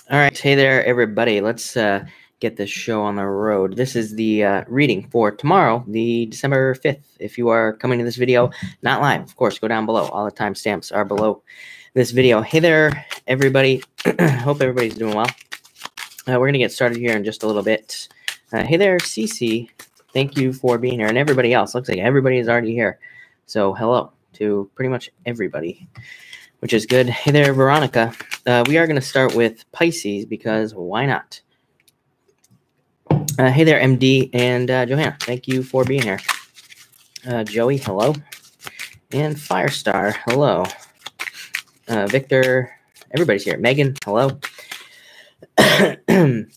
All right, hey there, everybody. Let's get this show on the road. This is the reading for tomorrow, the December 5th. If you are coming to this video, not live, of course, go down below. All the timestamps are below this video. Hey there, everybody. Hope everybody's doing well. We're going to get started here in just a little bit. Hey there, Cece. Thank you for being here. And everybody else. Looks like everybody is already here. So hello to pretty much everybody, which is good. Hey there, Veronica. We are going to start with Pisces because why not? Hey there, MD and Johanna. Thank you for being here. Joey, hello. And Firestar, hello. Victor, everybody's here. Megan, hello. And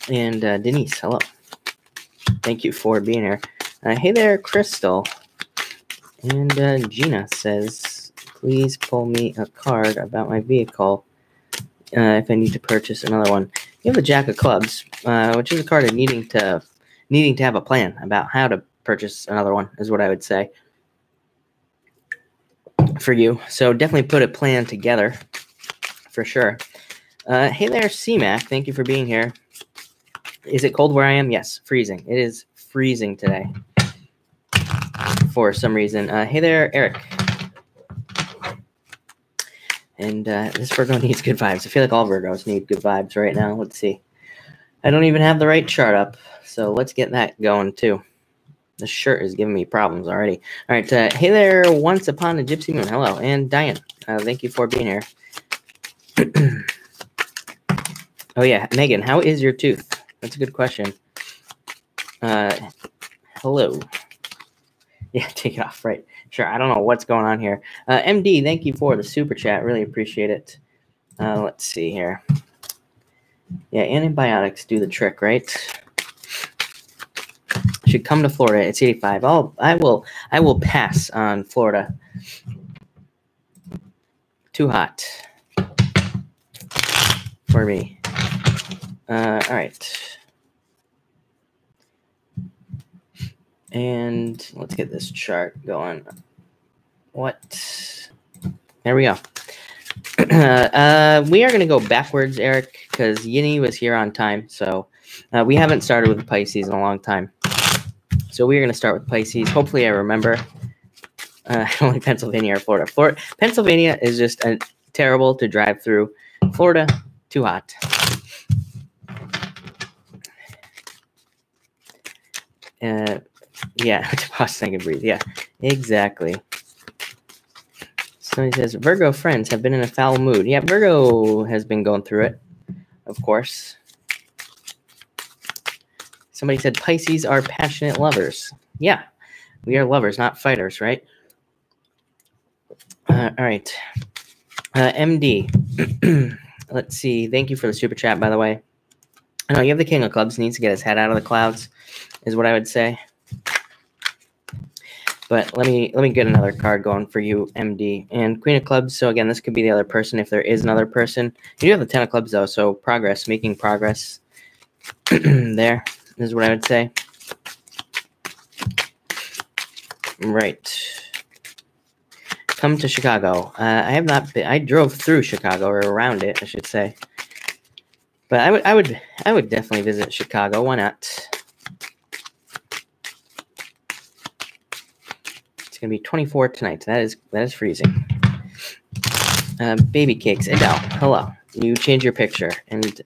Denise, hello. Thank you for being here. Hey there, Crystal. And Gina says, please pull me a card about my vehicle if I need to purchase another one. You have the Jack of Clubs, which is a card of needing to have a plan about how to purchase another one, is what I would say for you. So definitely put a plan together for sure. Hey there, CMAC. Thank you for being here. Is it cold where I am? Yes, freezing. It is freezing today for some reason. Hey there, Eric. And this Virgo needs good vibes. I feel like all Virgos need good vibes right now. Let's see. I don't even have the right chart up, so let's get that going too. The shirt is giving me problems already. All right. Hey there, Once Upon a Gypsy Moon. Hello. And Diane, thank you for being here. Oh, yeah. Megan, how is your tooth? That's a good question. Hello. Yeah, take it off. Right. Sure. I don't know what's going on here. MD, thank you for the super chat. Really appreciate it. Let's see here. Yeah, antibiotics do the trick, right? Should come to Florida. It's 85. I will pass on Florida. Too hot for me. All right. And let's get this chart going. What? There we go. We are going to go backwards, Eric, because Yinny was here on time. So we haven't started with Pisces in a long time. So we're going to start with Pisces. Hopefully I remember. Only Pennsylvania or Florida. Pennsylvania is just terrible to drive through. Florida, too hot. Yeah, to pause, I can breathe. Yeah, exactly. So he says, Virgo friends have been in a foul mood. Yeah, Virgo has been going through it, of course. Somebody said Pisces are passionate lovers. Yeah, we are lovers, not fighters, right? All right. MD. Let's see. Thank you for the super chat, by the way. I know you have the King of Clubs. He needs to get his head out of the clouds, is what I would say. But let me get another card going for you, MD. And Queen of Clubs. So again, this could be the other person if there is another person. You do have the 10 of Clubs though, so progress, making progress. There is what I would say. Right. Come to Chicago. I have not been. I drove through Chicago, or around it, I should say. But I would definitely visit Chicago. Why not? It's gonna be 24 tonight. That is freezing. Baby cakes. Adele, hello. You change your picture, and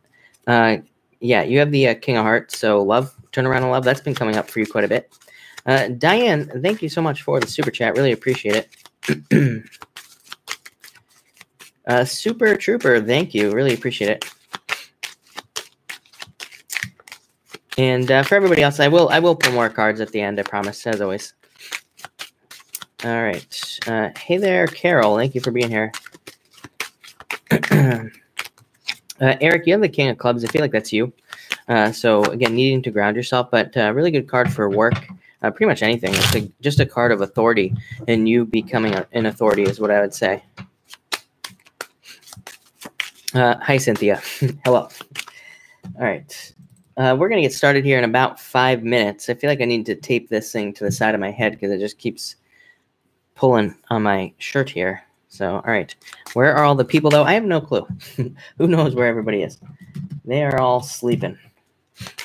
yeah, you have the King of Hearts. So love, turn around and love. That's been coming up for you quite a bit. Diane, thank you so much for the super chat. Really appreciate it. Super Trooper, thank you. Really appreciate it. And for everybody else, I will pull more cards at the end. I promise, as always. All right. Hey there, Carol. Thank you for being here. Eric, you have the King of Clubs. I feel like that's you. So again, needing to ground yourself, but really good card for work. Pretty much anything. It's just a card of authority, and you becoming an authority is what I would say. Hi, Cynthia. Hello. All right. We're going to get started here in about 5 minutes. I feel like I need to tape this thing to the side of my head because it just keeps pulling on my shirt here. So, all right. Where are all the people, though? I have no clue. Who knows where everybody is? They are all sleeping.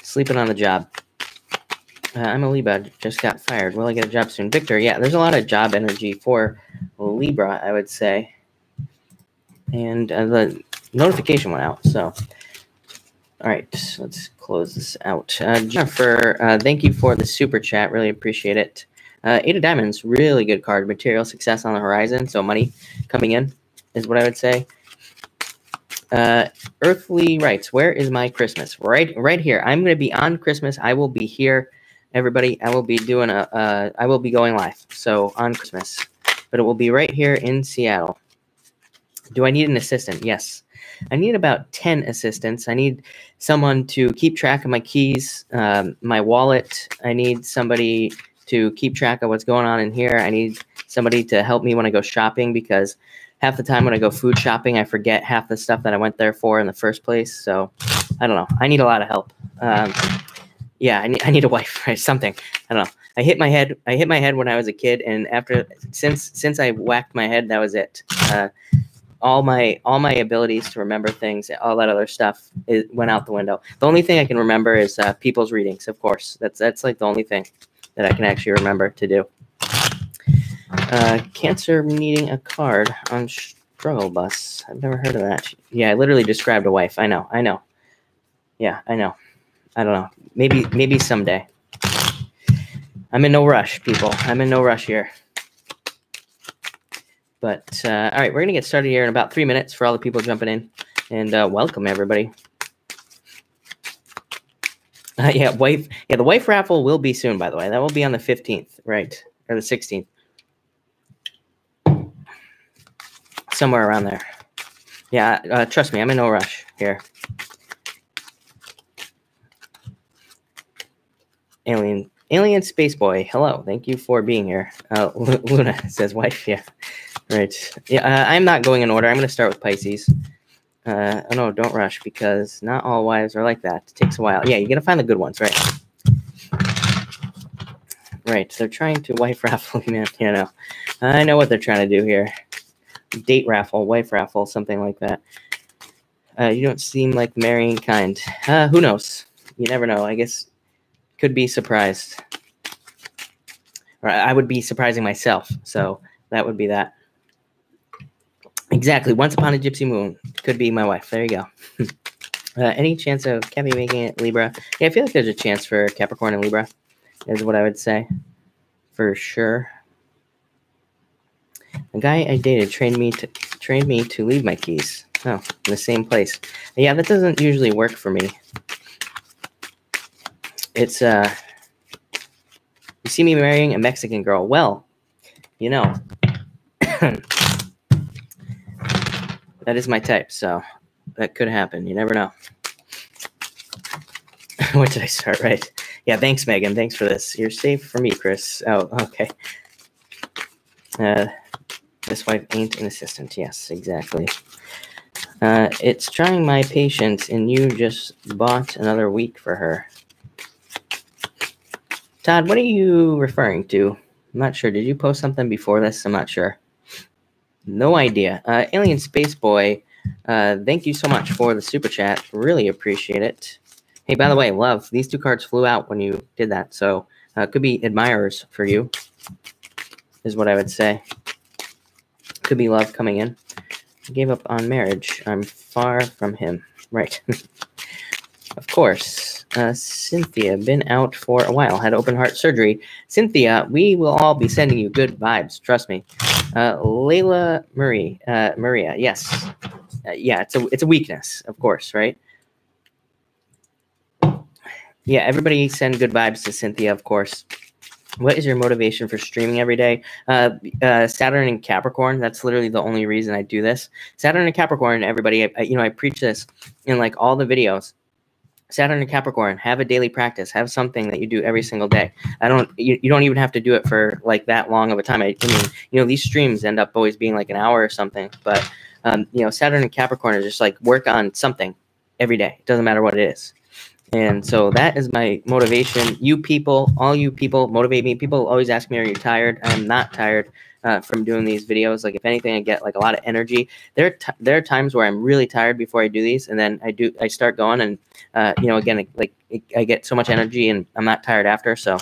Sleeping on the job. I'm a Libra. Just got fired. Will I get a job soon? Victor, yeah, there's a lot of job energy for Libra, I would say. And the notification went out, so. All right, let's close this out. Jennifer, thank you for the super chat. Really appreciate it. Eight of Diamonds, really good card. Material success on the horizon, so money coming in is what I would say. Earthly Rights, where is my Christmas? Right here. I'm going to be on Christmas. I will be here, everybody. I will be doing I will be going live, so on Christmas. But it will be right here in Seattle. Do I need an assistant? Yes. I need about 10 assistants. I need someone to keep track of my keys, my wallet. I need somebody to keep track of what's going on in here. I need somebody to help me when I go shopping, because half the time when I go food shopping, I forget half the stuff that I went there for in the first place. So I don't know. I need a lot of help. Yeah, I need a wife, right? Something. I don't know. I hit my head when I was a kid, and since I whacked my head, that was it. All my abilities to remember things, all that other stuff, went out the window. The only thing I can remember is people's readings, of course. That's like the only thing that I can actually remember to do. Cancer needing a card on struggle bus. I've never heard of that. Yeah, I literally described a wife. I know. Yeah, I know. I don't know. Maybe someday. I'm in no rush, people. I'm in no rush here. But, all right, we're going to get started here in about 3 minutes for all the people jumping in. And welcome, everybody. Yeah, the wife raffle will be soon, by the way. That will be on the 15th, right? Or the 16th. Somewhere around there. Yeah, trust me, I'm in no rush here. Alien Space Boy, hello. Thank you for being here. Luna says wife, yeah. Right. Yeah, I'm not going in order. I'm going to start with Pisces. Oh, no, don't rush, because not all wives are like that. It takes a while. Yeah, you got to find the good ones, right? Right, they're trying to wife raffle, man. You know, I know what they're trying to do here. Date raffle, wife raffle, something like that. You don't seem like the marrying kind. Who knows? You never know. I guess could be surprised. Or I would be surprising myself, so that would be that. Exactly. Once upon a gypsy moon. Could be my wife. There you go. Any chance of Cappy making it Libra? Yeah, I feel like there's a chance for Capricorn and Libra, is what I would say. For sure. The guy I dated trained me to leave my keys. Oh, in the same place. Yeah, that doesn't usually work for me. It's you see me marrying a Mexican girl. Well, you know, that is my type, so that could happen. You never know. What did I start? Right. Yeah, thanks, Megan. Thanks for this. You're safe for me, Chris. Oh, okay. This wife ain't an assistant. Yes, exactly. It's trying my patience, and you just bought another week for her. Todd, what are you referring to? I'm not sure. Did you post something before this? I'm not sure. No idea. Alien Space Boy, thank you so much for the super chat. Really appreciate it. Hey, by the way, love, these two cards flew out when you did that, so could be admirers for you, is what I would say. Could be love coming in. I gave up on marriage. I'm far from him. Right. Of course. Cynthia, been out for a while. Had open heart surgery. Cynthia, we will all be sending you good vibes. Trust me. Layla Maria, yes. Yeah, it's a weakness, of course, right? Yeah, everybody send good vibes to Cynthia, of course. What is your motivation for streaming every day? Saturn and Capricorn. That's literally the only reason I do this. Saturn and Capricorn, everybody, I preach this in like all the videos. Saturn and Capricorn, have a daily practice. Have something that you do every single day. You don't even have to do it for like that long of a time. I mean, these streams end up always being like an hour or something. But, Saturn and Capricorn is just like work on something every day. It doesn't matter what it is. And so that is my motivation. You people, all you people motivate me. People always ask me, are you tired? I'm not tired. from doing these videos. Like if anything, I get like a lot of energy. There are times where I'm really tired before I do these, and then I start going, and you know, again, I get so much energy, and I'm not tired after. So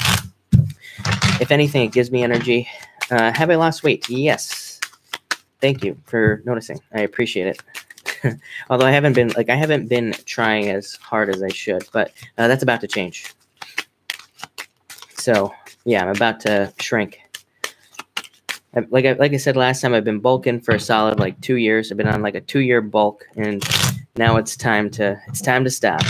if anything, it gives me energy. Have I lost weight? Yes. Thank you for noticing. I appreciate it. Although I haven't been trying as hard as I should, but that's about to change. So yeah, I'm about to shrink. Like I said last time, I've been bulking for a solid like 2 years. I've been on like a 2-year bulk, and now it's time to stop.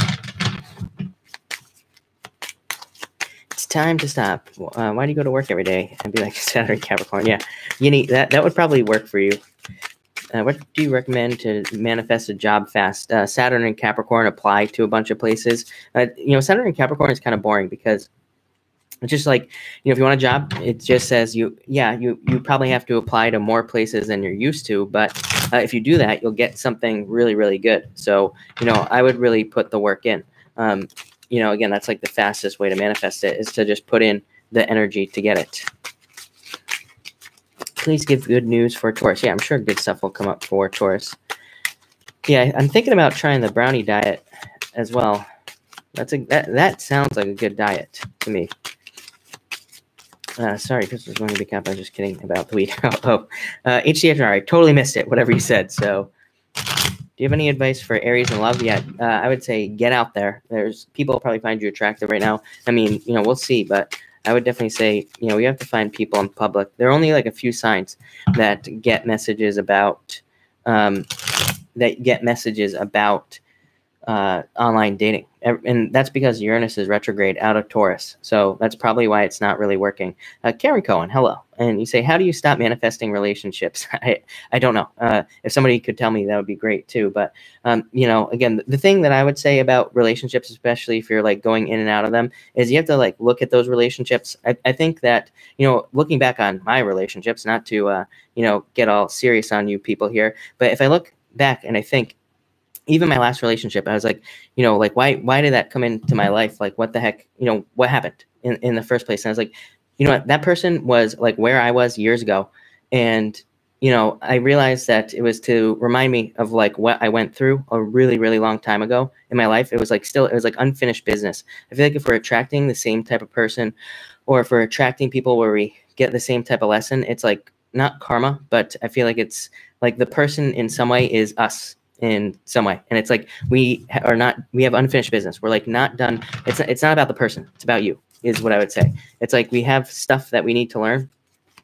It's time to stop. Why do you go to work every day and be like Saturn Capricorn? Yeah, you need that would probably work for you. What do you recommend to manifest a job fast? Saturn and Capricorn apply to a bunch of places. You know, Saturn and Capricorn is kind of boring because it's just like, you know, if you want a job, it just says you probably have to apply to more places than you're used to. But if you do that, you'll get something really, really good. So, you know, I would really put the work in. You know, again, that's like the fastest way to manifest it is to just put in the energy to get it. Please give good news for Taurus. Yeah, I'm sure good stuff will come up for Taurus. Yeah, I'm thinking about trying the brownie diet as well. That sounds like a good diet to me. Sorry, Chris was going to be cap. I was just kidding about the weed. HDHR, I totally missed it, whatever you said. So, do you have any advice for Aries in love? Yeah, I would say get out there. There's people probably find you attractive right now. I mean, you know, we'll see, but I would definitely say, you know, you have to find people in public. There are only like a few signs that get messages about online dating, and that's because Uranus is retrograde out of Taurus. So that's probably why it's not really working. Karen Cohen, hello. And you say, how do you stop manifesting relationships? I don't know. If somebody could tell me, that would be great too. But, you know, again, the thing that I would say about relationships, especially if you're like going in and out of them, is you have to like look at those relationships. I think that, you know, looking back on my relationships, not to, you know, get all serious on you people here, but if I look back and I think, even my last relationship, I was like, you know, like, why did that come into my life? Like, what the heck, you know, what happened in the first place? And I was like, you know what, that person was like where I was years ago. And, you know, I realized that it was to remind me of like what I went through a really, really long time ago in my life. It was like it was like unfinished business. I feel like if we're attracting the same type of person, or if we're attracting people where we get the same type of lesson, it's like not karma, but I feel like it's like the person in some way is us in some way, and it's like we have unfinished business. We're like not done. It's not about the person, it's about you, is what I would say. It's like we have stuff that we need to learn,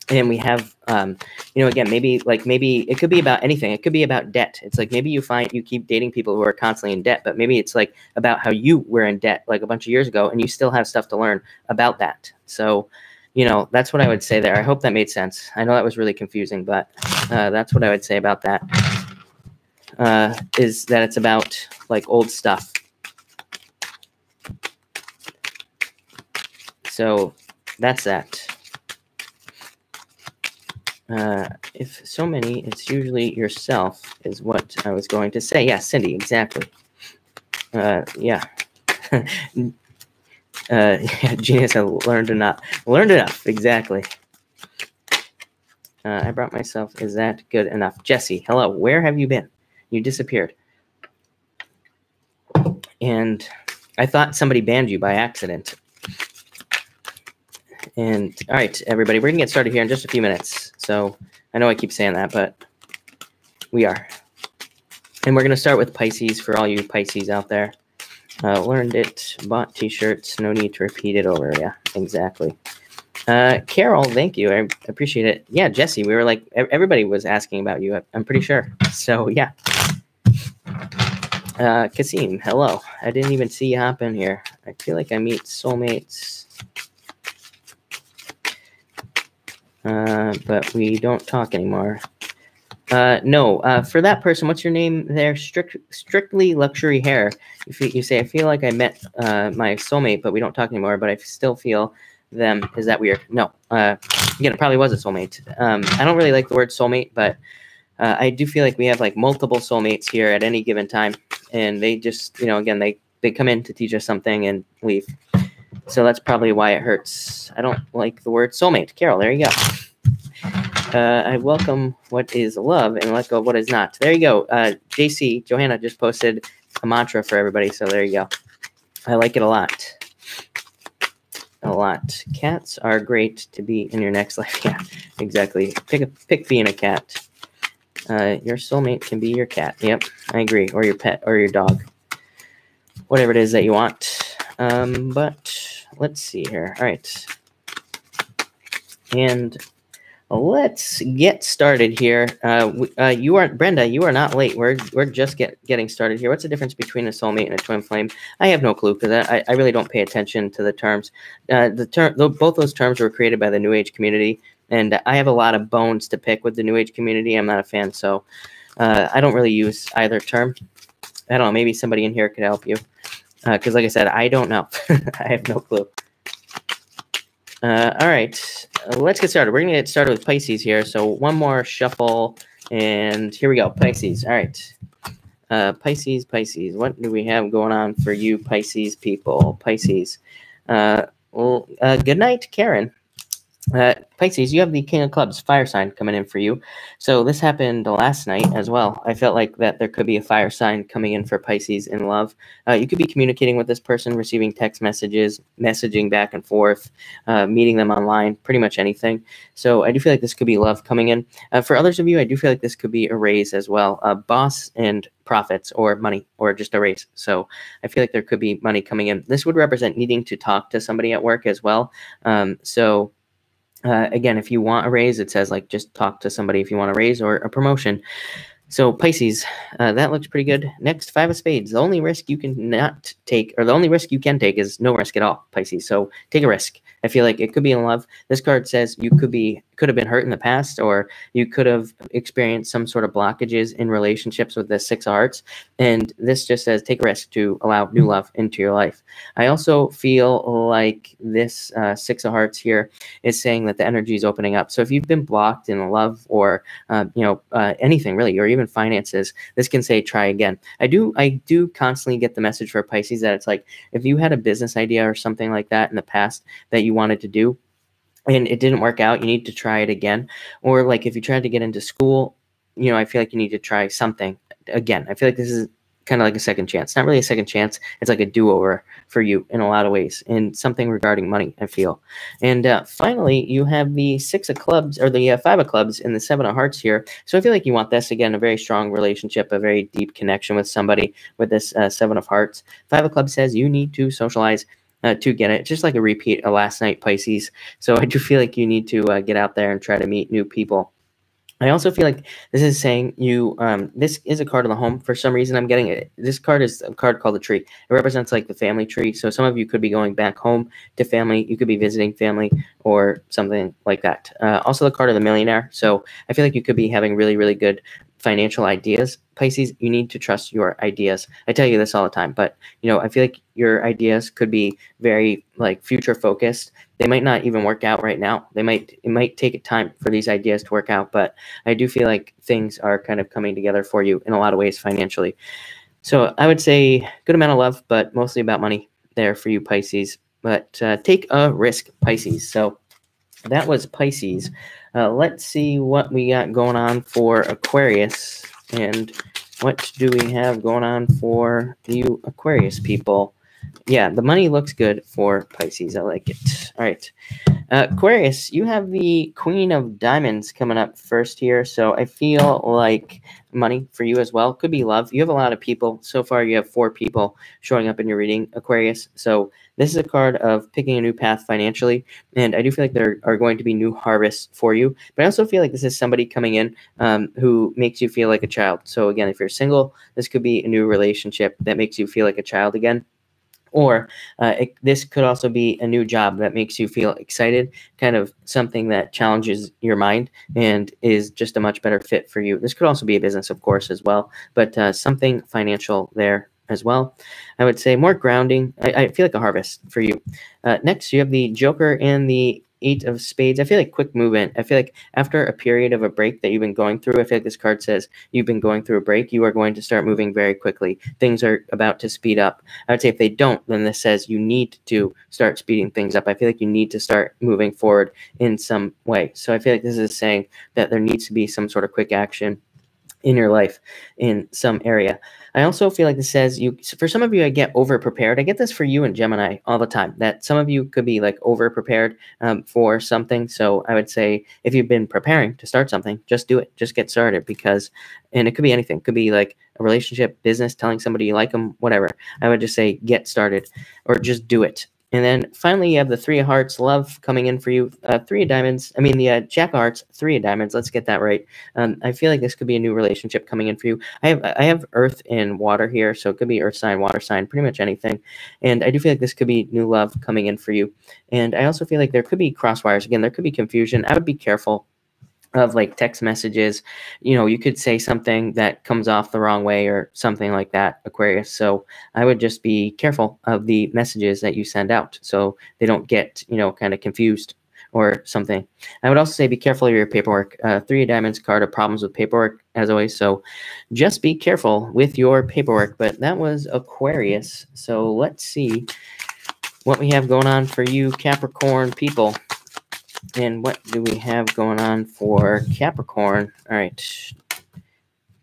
and we have you know, again, maybe it could be about anything. It could be about debt. It's like maybe you keep dating people who are constantly in debt, but maybe it's like about how you were in debt like a bunch of years ago, and you still have stuff to learn about that. So, you know, that's what I would say there. I hope that made sense. I know that was really confusing, but that's what I would say about that. Is that it's about like old stuff. So that's that. If so many, it's usually yourself is what I was going to say. Yeah, Cindy, exactly. Yeah. Yeah, genius, I learned enough, exactly. I brought myself, is that good enough? Jesse, hello, where have you been? You disappeared. And I thought somebody banned you by accident. And all right, everybody, we're going to get started here in just a few minutes. So I know I keep saying that, but we are. And we're going to start with Pisces for all you Pisces out there. Learned it, bought t-shirts, no need to repeat it over. Yeah, exactly. Carol, thank you. I appreciate it. Yeah, Jesse, we were like, everybody was asking about you, I'm pretty sure. So yeah. Kasim, hello. I didn't even see you hop in here. I feel like I meet soulmates. But we don't talk anymore. No, for that person, what's your name there? Strictly Luxury Hair. You say, I feel like I met my soulmate, but we don't talk anymore, but I still feel them. Is that weird? No. Again, it probably was a soulmate. I don't really like the word soulmate, but I do feel like we have like multiple soulmates here at any given time, and they just, you know, again, they come in to teach us something and leave. So that's probably why it hurts. I don't like the word soulmate. Carol, there you go. I welcome what is love and let go of what is not. There you go. JC, Johanna just posted a mantra for everybody, so there you go. I like it a lot. A lot. Cats are great to be in your next life. Yeah, exactly. Pick being a cat. Your soulmate can be your cat. Yep, I agree. Or your pet or your dog. Whatever it is that you want. But let's see here. All right. And let's get started here. You are Brenda. You are not late. We're just getting started here. What's the difference between a soulmate and a twin flame? I have no clue because I really don't pay attention to the terms. Both those terms were created by the New Age community, and I have a lot of bones to pick with the New Age community. I'm not a fan, so I don't really use either term. I don't know. Maybe somebody in here could help you because, like I said, I don't know. I have no clue. All right, let's get started. We're going to get started with Pisces here. So one more shuffle, and here we go, Pisces. All right, Pisces. What do we have going on for you, Pisces people? Pisces. Good night, Karen. Pisces, you have the King of Clubs, fire sign coming in for you. So this happened last night as well. I felt like that there could be a fire sign coming in for Pisces in love. You could be communicating with this person, receiving text messages, messaging back and forth, meeting them online, pretty much anything. So I do feel like this could be love coming in. For others of you, I do feel like this could be a raise as well. Boss and profits or money or just a raise. So I feel like there could be money coming in. This would represent needing to talk to somebody at work as well. Again, if you want a raise, it says like just talk to somebody if you want a raise or a promotion. So Pisces, that looks pretty good. Next, Five of Spades. The only risk you can not take, or the only risk you can take, is no risk at all, Pisces. So take a risk. I feel like it could be in love. This card says you could have been hurt in the past, or you could have experienced some sort of blockages in relationships with the Six of Hearts. And this just says take a risk to allow new love into your life. I also feel like this Six of Hearts here is saying that the energy is opening up. So if you've been blocked in love or anything really, or even finances, this can say try again. I do constantly get the message for Pisces that it's like if you had a business idea or something like that in the past that you wanted to do and it didn't work out, you need to try it again. Or like if you tried to get into school, I feel like you need to try something again. I feel like this is kind of like a second chance. Not really a second chance. It's like a do-over for you in a lot of ways, and something regarding money, I feel. And finally, you have the Six of Clubs, or the Five of Clubs and the Seven of Hearts here. So I feel like you want this, again, a very strong relationship, a very deep connection with somebody with this Seven of Hearts. Five of Clubs says you need to socialize to get it. Just like a repeat of last night, Pisces. So I do feel like you need to get out there and try to meet new people. I also feel like this is saying you, this is a card of the home. For some reason, I'm getting it. This card is a card called the tree. It represents like the family tree. So some of you could be going back home to family. You could be visiting family or something like that. Also the card of the millionaire. So I feel like you could be having really, really good financial ideas. Pisces, you need to trust your ideas. I tell you this all the time, but I feel like your ideas could be very like future focused. They might not even work out right now. It might take time for these ideas to work out, but I do feel like things are kind of coming together for you in a lot of ways financially. So I would say good amount of love, but mostly about money there for you, Pisces. But take a risk, Pisces. So that was Pisces. Let's see what we got going on for Aquarius. And what do we have going on for you Aquarius people? Yeah, the money looks good for Pisces. I like it. All right. Aquarius, you have the Queen of Diamonds coming up first here. So I feel like money for you as well. Could be love. You have a lot of people. So far, you have 4 people showing up in your reading, Aquarius. So this is a card of picking a new path financially. And I do feel like there are going to be new harvests for you. But I also feel like this is somebody coming in who makes you feel like a child. So again, if you're single, this could be a new relationship that makes you feel like a child again. Or this could also be a new job that makes you feel excited, kind of something that challenges your mind and is just a much better fit for you. This could also be a business, of course, as well, but something financial there as well. I would say more grounding. I feel like a harvest for you. Next, you have the Joker and the Eight of Spades. I feel like quick movement. I feel like after a period of a break that you've been going through, I feel like this card says you've been going through a break. You are going to start moving very quickly. Things are about to speed up. I would say if they don't, then this says you need to start speeding things up. I feel like you need to start moving forward in some way. So I feel like this is saying that there needs to be some sort of quick action in your life in some area. I also feel like this says for some of you, I get over prepared. I get this for you and Gemini all the time, that some of you could be like over prepared for something. So I would say if you've been preparing to start something, just do it, just get started, and it could be anything. It could be like a relationship, business, telling somebody you like them, whatever. I would just say get started or just do it. And then finally, you have the Three of Hearts, love coming in for you. Three of Diamonds. I mean, the Jack of Hearts, Three of Diamonds. Let's get that right. I feel like this could be a new relationship coming in for you. I have Earth and Water here, so it could be Earth sign, Water sign, pretty much anything. And I do feel like this could be new love coming in for you. And I also feel like there could be crosswires. Again, there could be confusion. I would be careful of like text messages. You could say something that comes off the wrong way or something like that, Aquarius. So I would just be careful of the messages that you send out so they don't get, kind of confused or something. I would also say be careful of your paperwork. Three of Diamonds card of problems with paperwork, as always. So just be careful with your paperwork. But that was Aquarius. So let's see what we have going on for you Capricorn people. And what do we have going on for Capricorn? All right,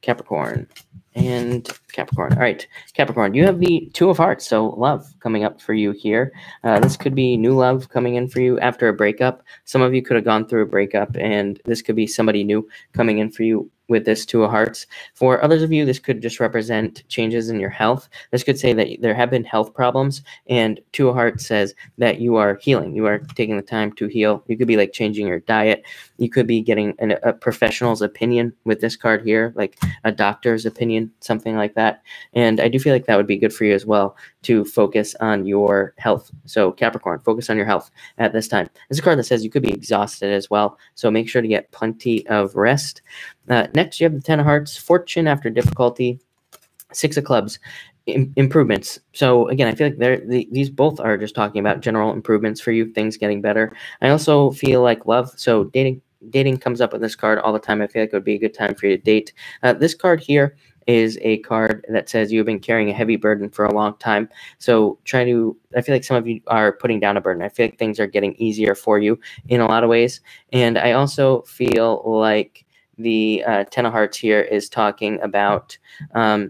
Capricorn and Capricorn. All right, Capricorn, you have the Two of Hearts, so love coming up for you here. This could be new love coming in for you after a breakup. Some of you could have gone through a breakup, and this could be somebody new coming in for you with this Two of Hearts. For others of you, this could just represent changes in your health. This could say that there have been health problems, and Two of Hearts says that you are healing. You are taking the time to heal. You could be like changing your diet. You could be getting a professional's opinion with this card here, like a doctor's opinion, something like that. And I do feel like that would be good for you as well, to focus on your health. So Capricorn, focus on your health at this time. It's a card that says you could be exhausted as well, so make sure to get plenty of rest. Next, you have the Ten of Hearts, fortune after difficulty, Six of Clubs, improvements. So again, I feel like these both are just talking about general improvements for you, things getting better. I also feel like love, so dating comes up with this card all the time. I feel like it would be a good time for you to date. This card here is a card that says you've been carrying a heavy burden for a long time. So I feel like some of you are putting down a burden. I feel like things are getting easier for you in a lot of ways. And I also feel like the Ten of Hearts here is talking about, I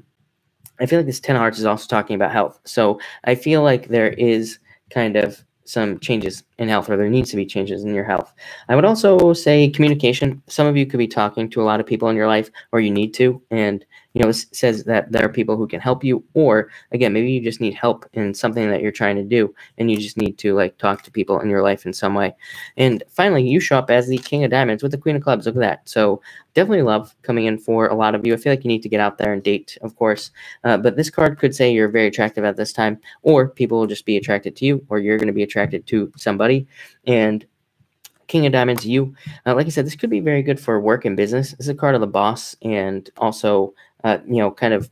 feel like this Ten of Hearts is also talking about health. So I feel like there is kind of some changes in health, or there needs to be changes in your health. I would also say communication. Some of you could be talking to a lot of people in your life, or you need to, and this says that there are people who can help you, or again, maybe you just need help in something that you're trying to do, and you just need to like talk to people in your life in some way. And finally, you show up as the King of Diamonds with the Queen of Clubs. Look at that. So definitely love coming in for a lot of you. I feel like you need to get out there and date, of course, but this card could say you're very attractive at this time, or people will just be attracted to you, or you're going to be attracted to somebody. And King of Diamonds, you, like I said, this could be very good for work and business. This is a card of the boss, and also kind of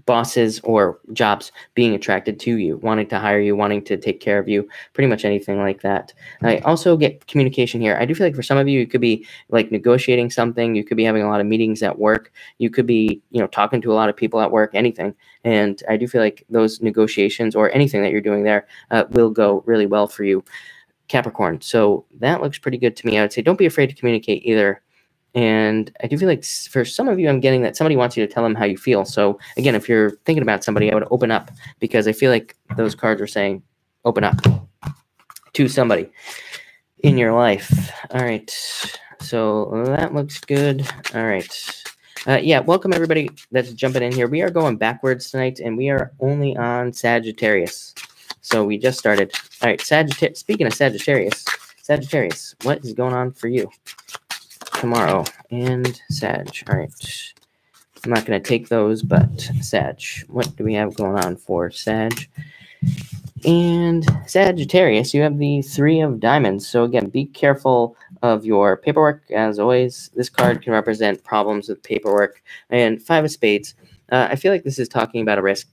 bosses or jobs being attracted to you, wanting to hire you, wanting to take care of you, pretty much anything like that. I also get communication here. I do feel like for some of you, you could be like negotiating something. You could be having a lot of meetings at work. You could be, talking to a lot of people at work, anything. And I do feel like those negotiations or anything that you're doing there will go really well for you, Capricorn. So that looks pretty good to me. I would say don't be afraid to communicate either. And I do feel like for some of you, I'm getting that somebody wants you to tell them how you feel. So again, if you're thinking about somebody, I would open up, because I feel like those cards are saying open up to somebody in your life. All right. So that looks good. All right. Yeah, welcome everybody that's jumping in here. We are going backwards tonight, and we are only on Sagittarius. So we just started. All right, speaking of Sagittarius, what is going on for you tomorrow and Sag? All right, I'm not going to take those, but Sag, what do we have going on for Sag? And Sagittarius, you have the Three of Diamonds. So again, be careful of your paperwork. As always, this card can represent problems with paperwork. And Five of Spades, I feel like this is talking about a risk.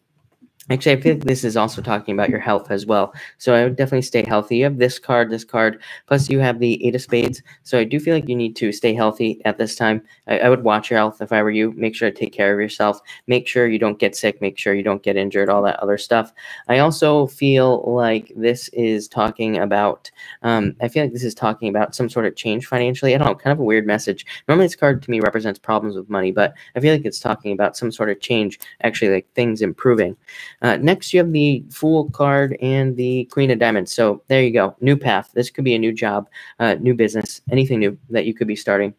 Actually, I feel like this is also talking about your health as well. So I would definitely stay healthy. You have this card, plus you have the Eight of Spades. So I do feel like you need to stay healthy at this time. I would watch your health if I were you. Make sure to take care of yourself. Make sure you don't get sick. Make sure you don't get injured, all that other stuff. I also feel like this is talking about, some sort of change financially. I don't know, kind of a weird message. Normally this card to me represents problems with money, but I feel like it's talking about some sort of change, actually like things improving. Next, you have the Fool card and the Queen of Diamonds. So there you go. New path. This could be a new job, new business, anything new that you could be starting.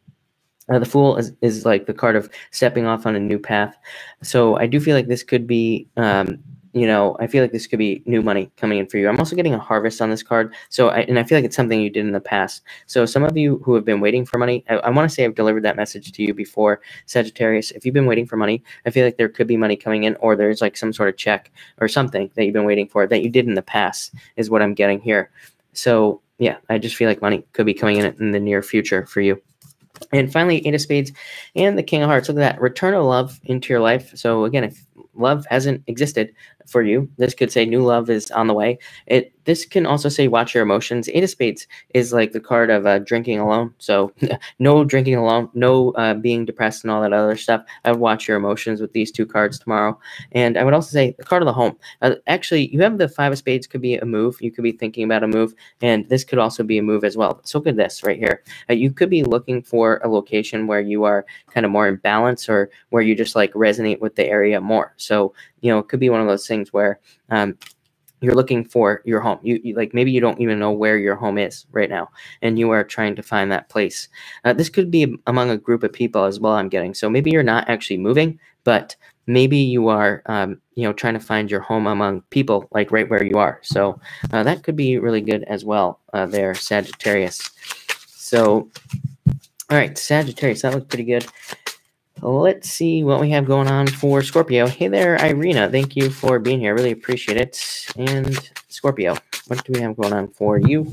The Fool is like the card of stepping off on a new path. So I do feel like this could be, I feel like this could be new money coming in for you. I'm also getting a harvest on this card. So I feel like it's something you did in the past. So some of you who have been waiting for money, I want to say I've delivered that message to you before, Sagittarius. If you've been waiting for money, I feel like there could be money coming in, or there's like some sort of check or something that you've been waiting for that you did in the past is what I'm getting here. So yeah, I just feel like money could be coming in the near future for you. And finally, Eight of Spades and the King of Hearts. Look at that. Return of love into your life. So again, if love hasn't existed for you, this could say new love is on the way. This can also say watch your emotions. Eight of Spades is like the card of drinking alone. So no drinking alone, no being depressed and all that other stuff. I would watch your emotions with these two cards tomorrow. And I would also say the card of the home. Actually, you have the Five of Spades could be a move. You could be thinking about a move. And this could also be a move as well. So look at this right here. You could be looking for a location where you are kind of more in balance, or where you just like resonate with the area more. So, it could be one of those things where you're looking for your home. You like, maybe you don't even know where your home is right now, and you are trying to find that place. This could be among a group of people as well, I'm getting. So maybe you're not actually moving, but maybe you are, trying to find your home among people, like right where you are. So that could be really good as well there, Sagittarius. So, all right, Sagittarius, that looks pretty good. Let's see what we have going on for Scorpio. Hey there, Irina. Thank you for being here. I really appreciate it. And Scorpio, what do we have going on for you?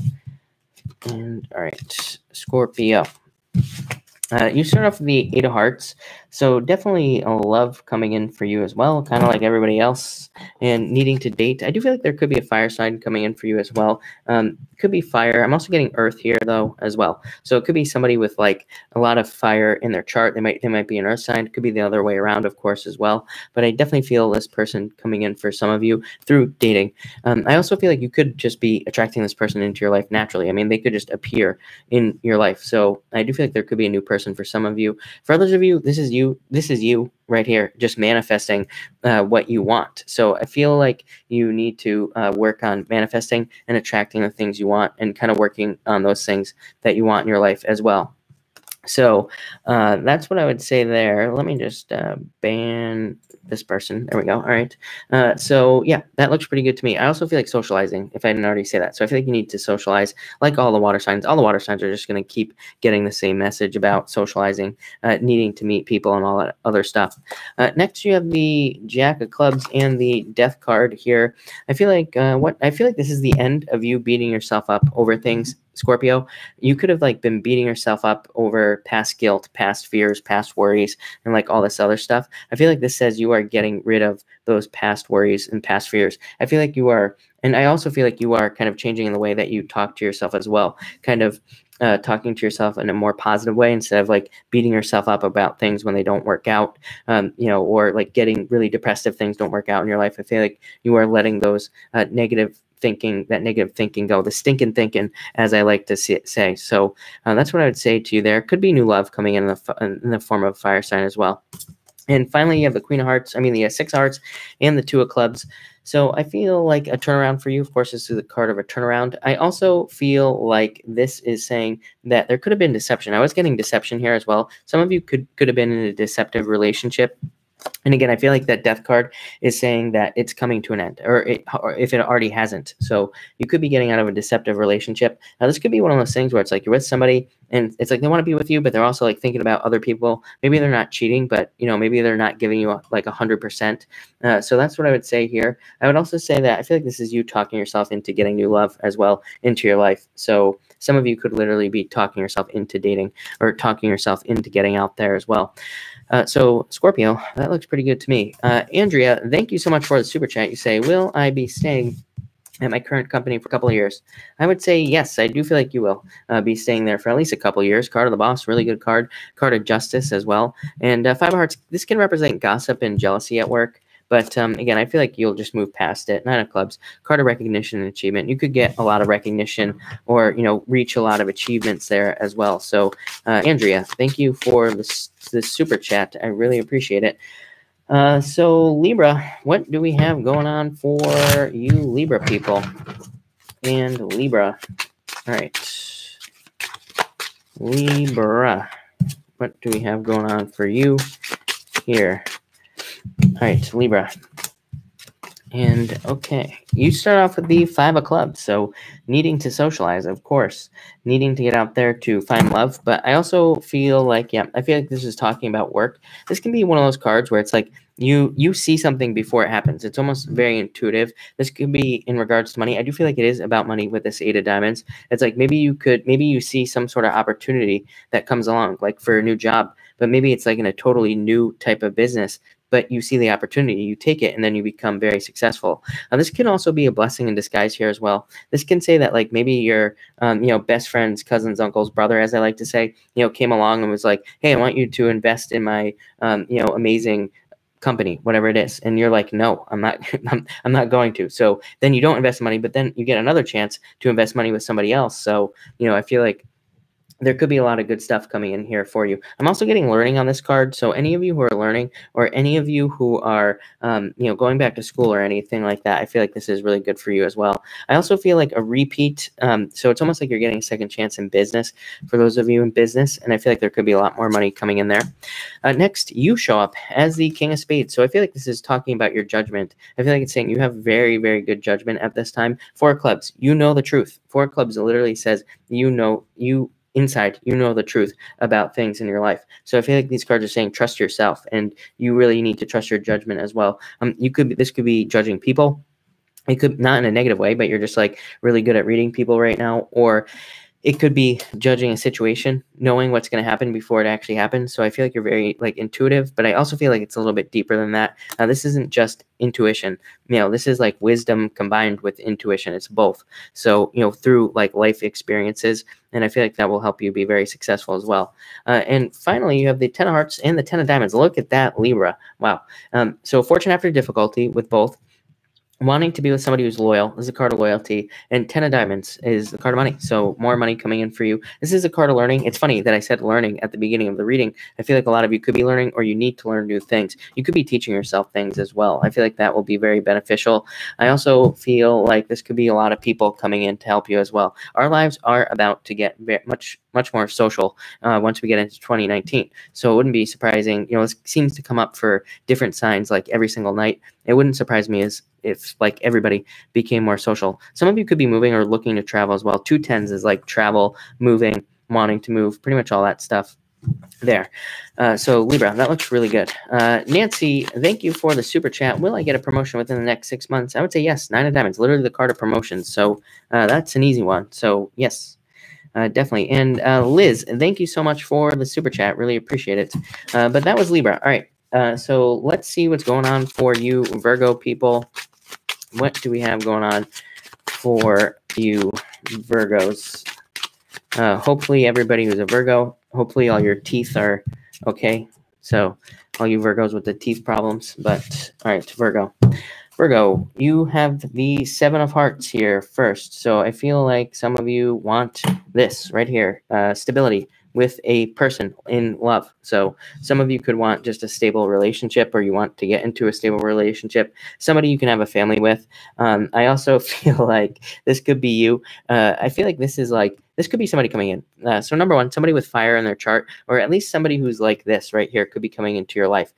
And all right, Scorpio. You start off with the Eight of Hearts, so definitely a love coming in for you as well, kind of like everybody else, and needing to date. I do feel like there could be a fire sign coming in for you as well. Could be fire. I'm also getting earth here though as well, so it could be somebody with like a lot of fire in their chart. They might be an earth sign. It could be the other way around, of course, as well. But I definitely feel this person coming in for some of you through dating. I also feel like you could just be attracting this person into your life naturally. I mean, they could just appear in your life. So I do feel like there could be a new person for some of you. For others of you, this is you right here, just manifesting what you want. So I feel like you need to work on manifesting and attracting the things you want, and kind of working on those things that you want in your life as well. So that's what I would say there. Let me just ban this person. There we go. All right. So yeah, that looks pretty good to me. I also feel like socializing, if I didn't already say that. So I feel like you need to socialize, like all the water signs. All the water signs are just going to keep getting the same message about socializing, needing to meet people and all that other stuff. Next, you have the Jack of Clubs and the Death card here. I feel like this is the end of you beating yourself up over things, Scorpio. You could have like been beating yourself up over past guilt, past fears, past worries, and like all this other stuff. I feel like this says you are getting rid of those past worries and past fears. I feel like you are, and I also feel like you are kind of changing in the way that you talk to yourself as well, kind of talking to yourself in a more positive way, instead of like beating yourself up about things when they don't work out, or like getting really depressed if things don't work out in your life. I feel like you are letting those negative thinking go, the stinking thinking, as I like to say. So that's what I would say to you there. Could be new love coming in the form of a fire sign as well. And finally, you have the Queen of Hearts, the Six of Hearts and the Two of Clubs. So I feel like a turnaround for you. Of course, this is the card of a turnaround. I also feel like this is saying that there could have been deception. I was getting deception here as well. Some of you could have been in a deceptive relationship. And again, I feel like that Death card is saying that it's coming to an end, or if it already hasn't. So you could be getting out of a deceptive relationship. Now, this could be one of those things where it's like you're with somebody and it's like they want to be with you, but they're also like thinking about other people. Maybe they're not cheating, but maybe they're not giving you like 100%. So that's what I would say here. I would also say that I feel like this is you talking yourself into getting new love as well into your life. So some of you could literally be talking yourself into dating, or talking yourself into getting out there as well. So Scorpio, that looks pretty good to me. Andrea, thank you so much for the super chat. You say, will I be staying at my current company for a couple of years? I would say yes. I do feel like you will be staying there for at least a couple of years. Card of the Boss, really good card. Card of Justice as well. And Five of Hearts, this can represent gossip and jealousy at work. But again, I feel like you'll just move past it. Nine of Clubs, card of recognition and achievement. You could get a lot of recognition or, reach a lot of achievements there as well. So, Andrea, thank you for this super chat. I really appreciate it. So Libra, what do we have going on for you Libra people? And Libra, all right. Libra, what do we have going on for you here? All right, Libra. And okay, you start off with the Five of Clubs. So needing to socialize, of course, needing to get out there to find love. But I also feel like, I feel like this is talking about work. This can be one of those cards where it's like you see something before it happens. It's almost very intuitive. This could be in regards to money. I do feel like it is about money with this Eight of Diamonds. It's like maybe you see some sort of opportunity that comes along, like for a new job, but maybe it's like in a totally new type of business. But you see the opportunity, you take it, and then you become very successful. This can also be a blessing in disguise here as well. This can say that like maybe your, best friend's cousin's uncle's brother, as I like to say, came along and was like, hey, I want you to invest in my, amazing company, whatever it is. And you're like, no, I'm not, I'm not going to. So then you don't invest money, but then you get another chance to invest money with somebody else. So, I feel like there could be a lot of good stuff coming in here for you. I'm also getting learning on this card. So any of you who are learning or any of you who are, going back to school or anything like that, I feel like this is really good for you as well. I also feel like a repeat. So it's almost like you're getting a second chance in business for those of you in business. And I feel like there could be a lot more money coming in there. Next, you show up as the King of Spades. So I feel like this is talking about your judgment. I feel like it's saying you have very, very good judgment at this time. Four of Clubs, you know the truth. Four of Clubs literally says, inside, you know the truth about things in your life. So I feel like these cards are saying trust yourself, and you really need to trust your judgment as well. This could be judging people. It could not in a negative way, but you're just like really good at reading people right now, or it could be judging a situation, knowing what's going to happen before it actually happens. So I feel like you're very like intuitive, but I also feel like it's a little bit deeper than that. This isn't just intuition. This is like wisdom combined with intuition. It's both. So, through like life experiences, and I feel like that will help you be very successful as well. And finally, you have the Ten of Hearts and the Ten of Diamonds. Look at that, Libra. Wow. So fortune after difficulty with both. Wanting to be with somebody who's loyal is a card of loyalty, and Ten of Diamonds is the card of money. So more money coming in for you. This is a card of learning. It's funny that I said learning at the beginning of the reading. I feel like a lot of you could be learning, or you need to learn new things. You could be teaching yourself things as well. I feel like that will be very beneficial. I also feel like this could be a lot of people coming in to help you as well. Our lives are about to get much more social once we get into 2019. So it wouldn't be surprising. This seems to come up for different signs like every single night. It wouldn't surprise me if like everybody became more social. Some of you could be moving or looking to travel as well. 2 10s is like travel, moving, wanting to move, pretty much all that stuff there. So Libra, that looks really good. Nancy, thank you for the super chat. Will I get a promotion within the next 6 months? I would say yes. Nine of Diamonds, literally the card of promotions. So that's an easy one. So yes. Definitely. And Liz, thank you so much for the super chat. Really appreciate it. But that was Libra. All right. So let's see what's going on for you Virgo people. What do we have going on for you Virgos? Hopefully everybody who's a Virgo, hopefully all your teeth are okay. So all you Virgos with the teeth problems. But all right, Virgo. Virgo, you have the Seven of Hearts here first. So I feel like some of you want this right here, stability with a person in love. So some of you could want just a stable relationship, or you want to get into a stable relationship. Somebody you can have a family with. I also feel like this could be you. I feel like this could be somebody coming in. So number one, somebody with fire in their chart, or at least somebody who's like this right here could be coming into your life.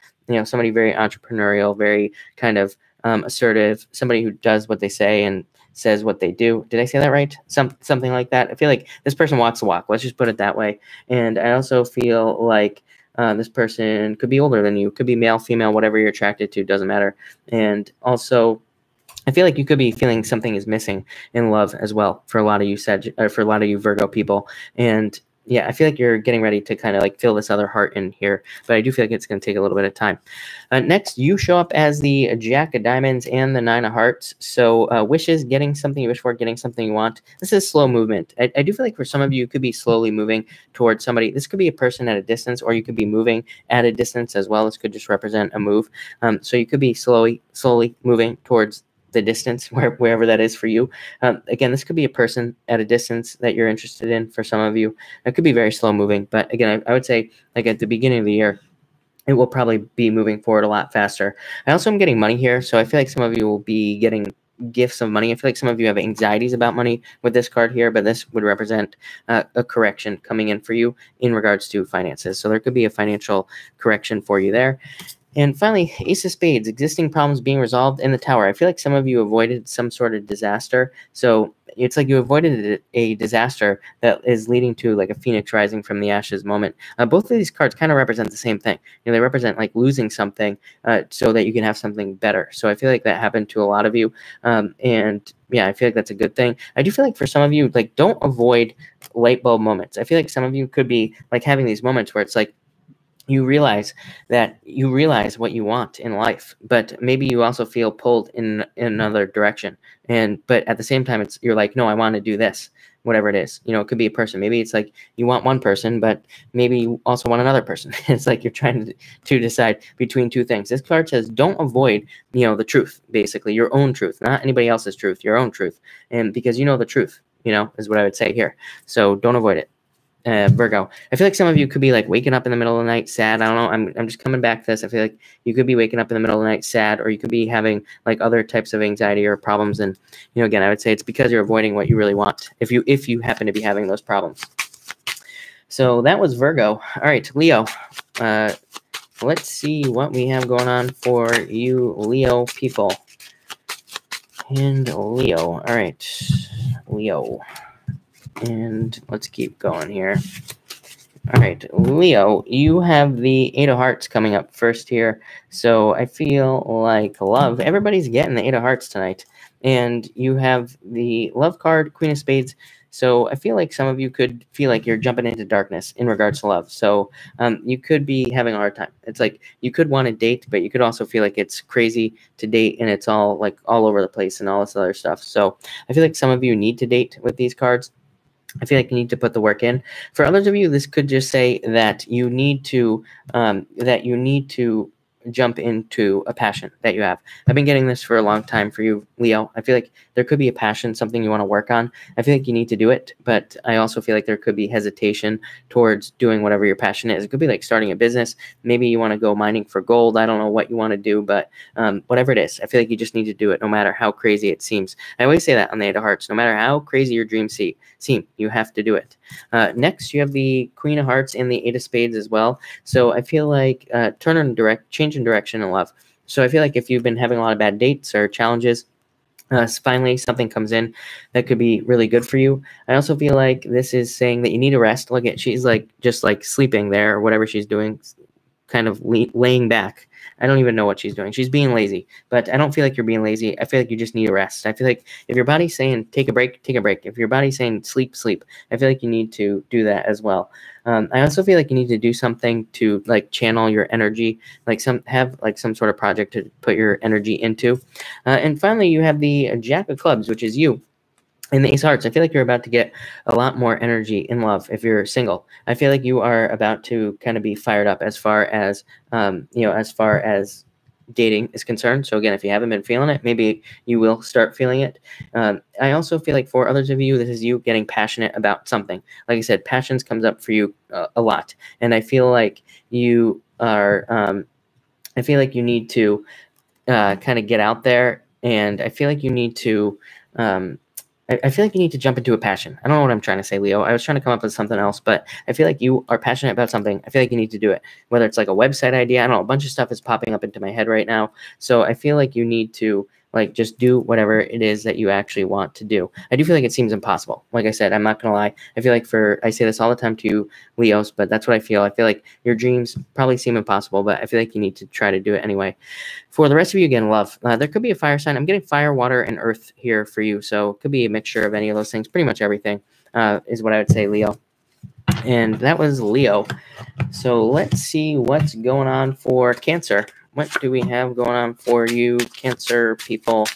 Somebody very entrepreneurial, very kind of assertive, somebody who does what they say and says what they do. Did I say that right? Something like that. I feel like this person walks the walk. Let's just put it that way. And I also feel like this person could be older than you, could be male, female, whatever you're attracted to, doesn't matter. And also, I feel like you could be feeling something is missing in love as well for a lot of you for a lot of you Virgo people. And yeah, I feel like you're getting ready to kind of like fill this other heart in here, but I do feel like it's going to take a little bit of time. Next, you show up as the Jack of Diamonds and the Nine of Hearts. So wishes, getting something you wish for, getting something you want. This is slow movement. I do feel like for some of you, you could be slowly moving towards somebody. This could be a person at a distance, or you could be moving at a distance as well. This could just represent a move. So you could be slowly moving towards the distance, wherever that is for you. Again, this could be a person at a distance that you're interested in for some of you. It could be very slow moving, but again, I would say like at the beginning of the year, it will probably be moving forward a lot faster. I also am getting money here, so I feel like some of you will be getting gifts of money. I feel like some of you have anxieties about money with this card here, but this would represent a correction coming in for you in regards to finances. So there could be a financial correction for you there. And finally, Ace of Spades, existing problems being resolved in the Tower. I feel like some of you avoided some sort of disaster. So it's like you avoided a disaster that is leading to like a phoenix rising from the ashes moment. Both of these cards kind of represent the same thing. You know, they represent like losing something so that you can have something better. So I feel like that happened to a lot of you. And yeah, I feel like that's a good thing. I do feel like for some of you, like don't avoid light bulb moments. I feel like some of you could be like having these moments where it's like, you realize what you want in life, but maybe you also feel pulled in another direction. But at the same time, you're like, no, I want to do this, whatever it is. You know, it could be a person. Maybe it's like you want one person, but maybe you also want another person. It's like you're trying to decide between two things. This card says, don't avoid, you know, the truth, basically your own truth, not anybody else's truth, your own truth. And because you know the truth, you know, is what I would say here. So don't avoid it. Virgo, I feel like some of you could be like waking up in the middle of the night sad. I don't know. I'm just coming back to this. I feel like you could be waking up in the middle of the night sad, or you could be having like other types of anxiety or problems. And, you know, again, I would say it's because you're avoiding what you really want if you happen to be having those problems. So that was Virgo. All right, Leo. Let's see what we have going on for you Leo people. And Leo. All right, Leo. And let's keep going here. All right, Leo, you have the Eight of Hearts coming up first here. So I feel like love. Everybody's getting the Eight of Hearts tonight. And you have the love card, Queen of Spades. So I feel like some of you could feel like you're jumping into darkness in regards to love. So you could be having a hard time. It's like you could want to date, but you could also feel like it's crazy to date and it's all like all over the place and all this other stuff. So I feel like some of you need to date with these cards. I feel like you need to put the work in. For others of you, this could just say that you need to jump into a passion that you have. I've been getting this for a long time for you, Leo. I feel like there could be a passion, something you want to work on. I feel like you need to do it, but I also feel like there could be hesitation towards doing whatever your passion is. It could be like starting a business. Maybe you want to go mining for gold. I don't know what you want to do, but whatever it is, I feel like you just need to do it no matter how crazy it seems. I always say that on the Eight of Hearts, no matter how crazy your dreams seem, you have to do it. Next, you have the Queen of Hearts and the Eight of Spades as well. So I feel like change in direction in love. So I feel like if you've been having a lot of bad dates or challenges, finally something comes in that could be really good for you. I also feel like this is saying that you need a rest. Look at, she's like just like sleeping there or whatever she's doing, kind of laying back. I don't even know what she's doing. She's being lazy, but I don't feel like you're being lazy. I feel like you just need a rest. I feel like if your body's saying take a break, take a break. If your body's saying sleep, sleep. I feel like you need to do that as well. I also feel like you need to do something to like channel your energy, like have some sort of project to put your energy into. And finally, you have the Jack of Clubs, which is you. In the Ace of Hearts, I feel like you're about to get a lot more energy in love if you're single. I feel like you are about to kind of be fired up as far as dating is concerned. So again, if you haven't been feeling it, maybe you will start feeling it. I also feel like for others of you, this is you getting passionate about something. Like I said, passions comes up for you a lot, and I feel like you are. I feel like you need to kind of get out there, and I feel like you need to. I feel like you need to jump into a passion. I don't know what I'm trying to say, Leo. I was trying to come up with something else, but I feel like you are passionate about something. I feel like you need to do it, whether it's like a website idea. I don't know. A bunch of stuff is popping up into my head right now. So I feel like you need to like just do whatever it is that you actually want to do. I do feel like it seems impossible. Like I said, I'm not going to lie. I feel like I say this all the time to you, Leos, but that's what I feel. I feel like your dreams probably seem impossible, but I feel like you need to try to do it anyway. For the rest of you, again, love. There could be a fire sign. I'm getting fire, water, and earth here for you. So it could be a mixture of any of those things. Pretty much everything is what I would say, Leo. And that was Leo. So let's see what's going on for Cancer. What do we have going on for you, Cancer people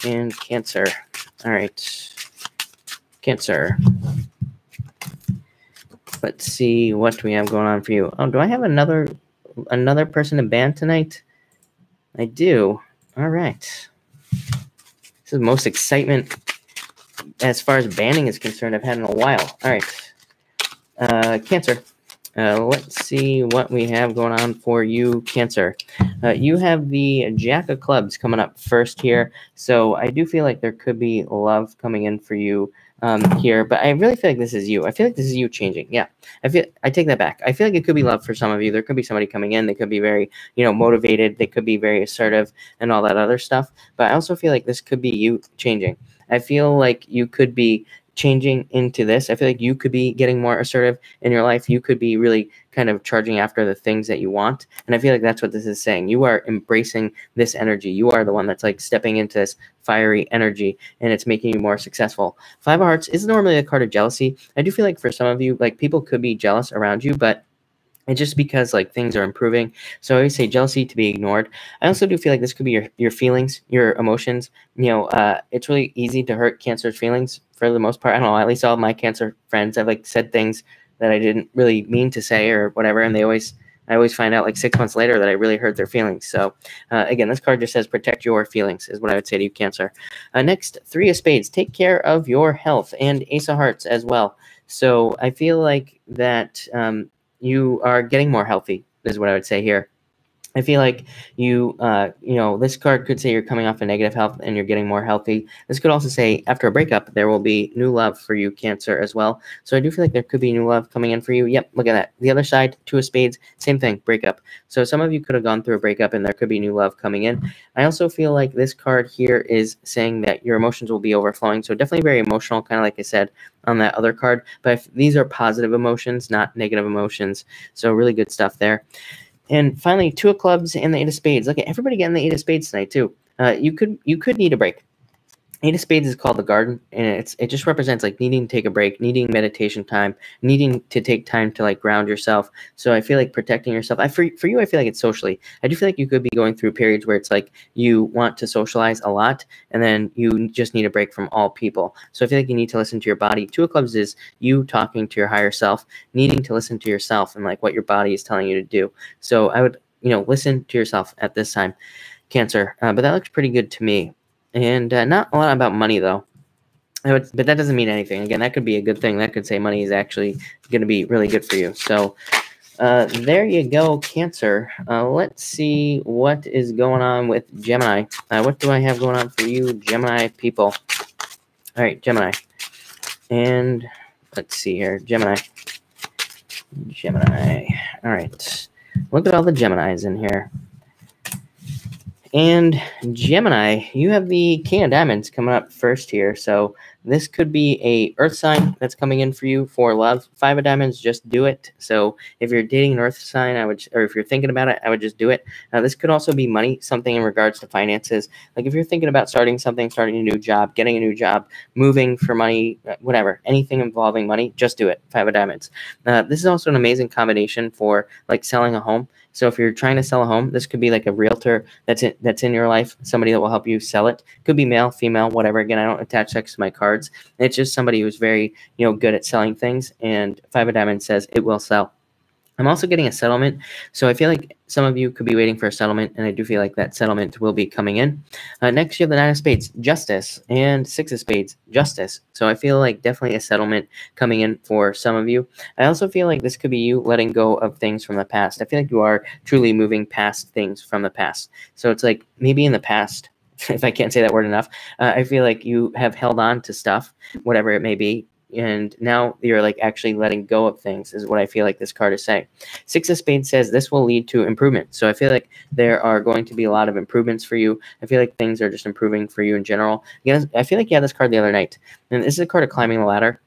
in Cancer? All right. Cancer. Let's see what we have going on for you. Oh, do I have another person to ban tonight? I do. All right. This is the most excitement as far as banning is concerned I've had in a while. All right. Cancer. Let's see what we have going on for you, Cancer. You have the Jack of Clubs coming up first here. So I do feel like there could be love coming in for you here, but I really feel like this is you. I feel like this is you changing. Yeah, I take that back. I feel like it could be love for some of you. There could be somebody coming in. They could be very, motivated. They could be very assertive and all that other stuff. But I also feel like this could be you changing. I feel like you could be changing into this. I feel like you could be getting more assertive in your life. You could be really kind of charging after the things that you want. And I feel like that's what this is saying. You are embracing this energy. You are the one that's like stepping into this fiery energy, and it's making you more successful. Five of Hearts is normally a card of jealousy. I do feel like for some of you, like people could be jealous around you, but it's just because like things are improving. So I always say jealousy to be ignored. I also do feel like this could be your feelings, your emotions. It's really easy to hurt Cancer's feelings for the most part. I don't know, at least all of my Cancer friends, I've like said things that I didn't really mean to say or whatever. And I always find out like 6 months later that I really hurt their feelings. So again, this card just says protect your feelings is what I would say to you, Cancer. Next, Three of Spades, take care of your health, and Ace of Hearts as well. So I feel like that you are getting more healthy is what I would say here. I feel like this card could say you're coming off a negative health and you're getting more healthy. This could also say after a breakup, there will be new love for you, Cancer, as well. So I do feel like there could be new love coming in for you. Yep, look at that. The other side, Two of Spades, same thing, breakup. So some of you could have gone through a breakup and there could be new love coming in. I also feel like this card here is saying that your emotions will be overflowing. So definitely very emotional, kind of like I said on that other card. But if these are positive emotions, not negative emotions. So really good stuff there. And finally, Two of Clubs and the Eight of Spades. Look at everybody getting the Eight of Spades tonight too. You could need a break. Eight of Spades is called the garden, and it just represents like needing to take a break, needing meditation time, needing to take time to like ground yourself. So I feel like protecting yourself. For you, I feel like it's socially. I do feel like you could be going through periods where it's like you want to socialize a lot, and then you just need a break from all people. So I feel like you need to listen to your body. Two of Clubs is you talking to your higher self, needing to listen to yourself and like what your body is telling you to do. So I would listen to yourself at this time, Cancer. But that looks pretty good to me. And not a lot about money, though. But that doesn't mean anything. Again, that could be a good thing. That could say money is actually going to be really good for you. So there you go, Cancer. Let's see what is going on with Gemini. What do I have going on for you, Gemini people? All right, Gemini. And let's see here. Gemini. All right. Look at all the Geminis in here. And Gemini, you have the King of Diamonds coming up first here. So this could be a earth sign that's coming in for you for love. Five of Diamonds, just do it. So if you're dating an earth sign, or if you're thinking about it, I would just do it. This could also be money, something in regards to finances. Like if you're thinking about starting a new job, getting a new job, moving for money, whatever, anything involving money, just do it. Five of Diamonds. This is also an amazing combination for like selling a home. So if you're trying to sell a home, this could be like a realtor that's in your life, somebody that will help you sell it. Could be male, female, whatever. Again, I don't attach sex to my cards. It's just somebody who's very, good at selling things. And Five of Diamonds says it will sell. I'm also getting a settlement. So I feel like some of you could be waiting for a settlement, and I do feel like that settlement will be coming in. Next, you have the Nine of Spades, Justice, and Six of Spades, Justice. So I feel like definitely a settlement coming in for some of you. I also feel like this could be you letting go of things from the past. I feel like you are truly moving past things from the past. So it's like maybe in the past, if I can't say that word enough, I feel like you have held on to stuff, whatever it may be, and now you're like actually letting go of things is what I feel like this card is saying. Six of Spades says this will lead to improvement. So I feel like there are going to be a lot of improvements for you. I feel like things are just improving for you in general. Again, I feel like you had this card the other night, and this is a card of climbing the ladder.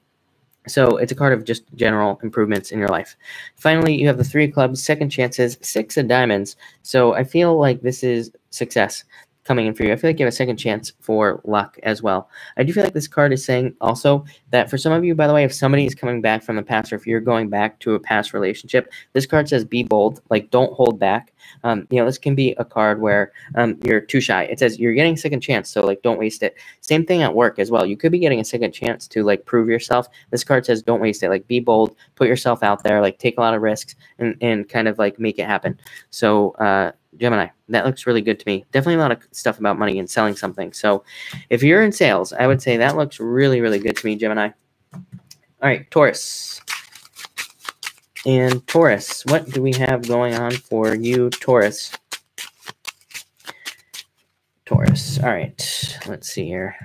So it's a card of just general improvements in your life. Finally, you have the Three of Clubs, second chances, Six of Diamonds. So I feel like this is success coming in for you. I feel like you have a second chance for luck as well. I do feel like this card is saying also that for some of you, by the way, if somebody is coming back from the past, or if you're going back to a past relationship, this card says be bold, like don't hold back. This can be a card where you're too shy. It says you're getting a second chance, so like don't waste it. Same thing at work as well. You could be getting a second chance to like prove yourself. This card says don't waste it. Like be bold, put yourself out there, like take a lot of risks and kind of like make it happen. So Gemini, that looks really good to me. Definitely a lot of stuff about money and selling something. So if you're in sales, I would say that looks really, really good to me, Gemini. All right, Taurus. And Taurus, what do we have going on for you, Taurus? Taurus. All right, let's see here.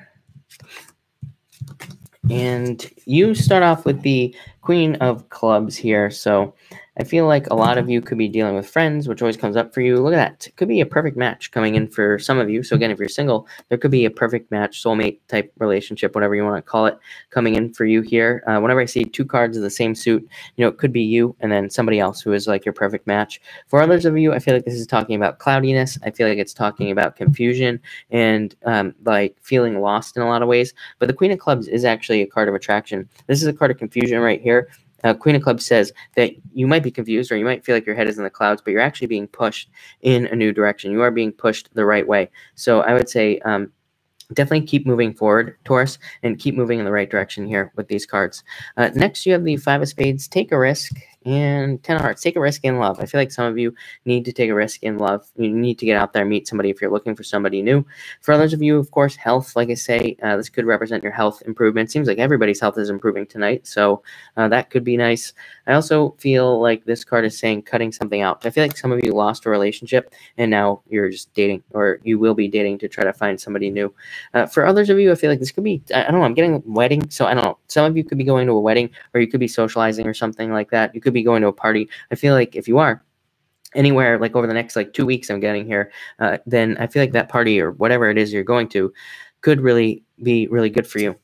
And you start off with the Queen of Clubs here. So I feel like a lot of you could be dealing with friends, which always comes up for you. Look at that. It could be a perfect match coming in for some of you. So again, if you're single, there could be a perfect match, soulmate type relationship, whatever you want to call it, coming in for you here. Whenever I see two cards of the same suit, it could be you and then somebody else who is like your perfect match. For others of you, I feel like this is talking about cloudiness. I feel like it's talking about confusion and like feeling lost in a lot of ways. But the Queen of Clubs is actually a card of attraction. This is a card of confusion right here. Queen of Clubs says that you might be confused or you might feel like your head is in the clouds, but you're actually being pushed in a new direction. You are being pushed the right way. So I would say definitely keep moving forward, Taurus, and keep moving in the right direction here with these cards. Next, you have the Five of Spades. Take a risk. And 10 of Hearts, take a risk in love. I feel like some of you need to take a risk in love. You need to get out there, meet somebody if you're looking for somebody new. For others of you, of course, health, like I say, this could represent your health improvement. Seems like everybody's health is improving tonight, so that could be nice. I also feel like this card is saying cutting something out. I feel like some of you lost a relationship, and now you're just dating, or you will be dating to try to find somebody new. For others of you, I feel like this could be, I don't know, I'm getting a wedding, so I don't know. Some of you could be going to a wedding, or you could be socializing or something like that. You could be going to a party. I feel like if you are anywhere like over the next like 2 weeks I'm getting here, then I feel like that party or whatever it is you're going to could really be really good for you.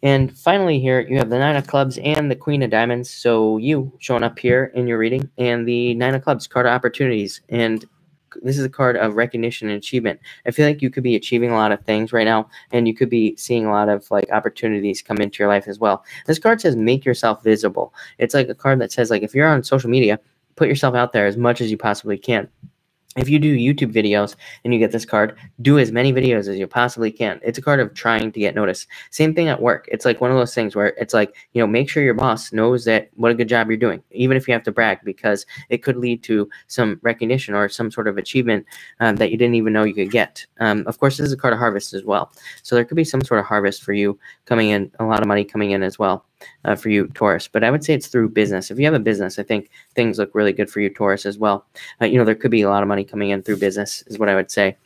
And finally here, you have the Nine of Clubs and the Queen of Diamonds. So you showing up here in your reading, and the Nine of Clubs, card of opportunities. And this is a card of recognition and achievement. I feel like you could be achieving a lot of things right now, and you could be seeing a lot of like opportunities come into your life as well. This card says make yourself visible. It's like a card that says like if you're on social media, put yourself out there as much as you possibly can. If you do YouTube videos and you get this card, do as many videos as you possibly can. It's a card of trying to get noticed. Same thing at work. It's like one of those things where it's like, make sure your boss knows that what a good job you're doing, even if you have to brag, because it could lead to some recognition or some sort of achievement that you didn't even know you could get. Of course, this is a card of harvest as well. So there could be some sort of harvest for you coming in, a lot of money coming in as well. For you, Taurus. But I would say it's through business. If you have a business, I think things look really good for you, Taurus, as well. There could be a lot of money coming in through business is what I would say.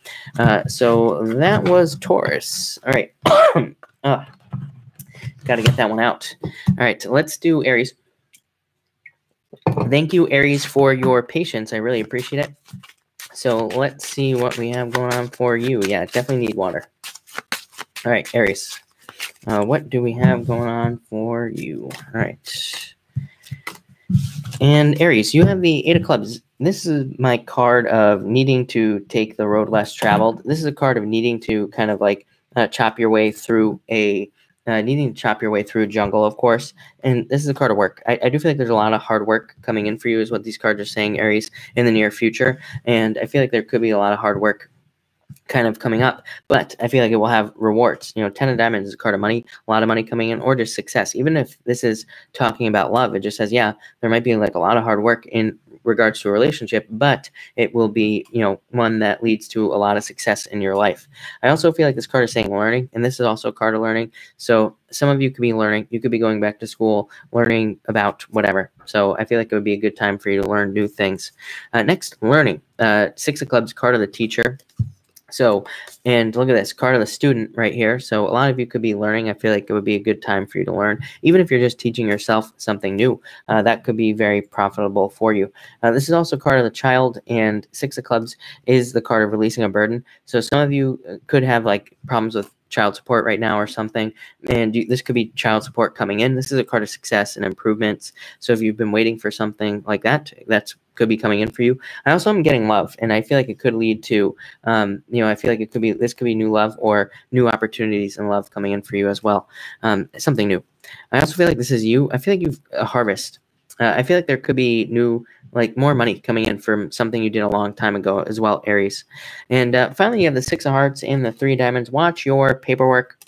So that was Taurus. All right. Got to get that one out. All right. Let's do Aries. Thank you, Aries, for your patience. I really appreciate it. So let's see what we have going on for you. Yeah, definitely need water. All right, Aries. What do we have going on for you? All right. And Aries, you have the Eight of Clubs. This is my card of needing to take the road less traveled. This is a card of needing to kind of like chop your way through a jungle, of course. And this is a card of work. I do feel like there's a lot of hard work coming in for you is what these cards are saying, Aries, in the near future. And I feel like there could be a lot of hard work kind of coming up, but I feel like it will have rewards. 10 of Diamonds is a card of money, a lot of money coming in, or just success. Even if this is talking about love, it just says, yeah, there might be like a lot of hard work in regards to a relationship, but it will be, one that leads to a lot of success in your life. I also feel like this card is saying learning, and this is also a card of learning. So some of you could be learning, you could be going back to school, learning about whatever. So I feel like it would be a good time for you to learn new things. Next, learning. Six of Clubs, card of the teacher. So, and look at this, card of the student right here. So a lot of you could be learning. I feel like it would be a good time for you to learn. Even if you're just teaching yourself something new, that could be very profitable for you. This is also card of the child, and Six of Clubs is the card of releasing a burden. So some of you could have like problems with child support right now or something, and this could be child support coming in. This is a card of success and improvements. So if you've been waiting for something like that, that's could be coming in for you. I also am getting love, and I feel like it could lead to, I feel like this could be new love or new opportunities and love coming in for you as well. Something new. I also feel like this is you. I feel like you've a harvest. I feel like there could be more money coming in from something you did a long time ago as well, Aries. And finally, you have the Six of Hearts and the Three of Diamonds. Watch your paperwork.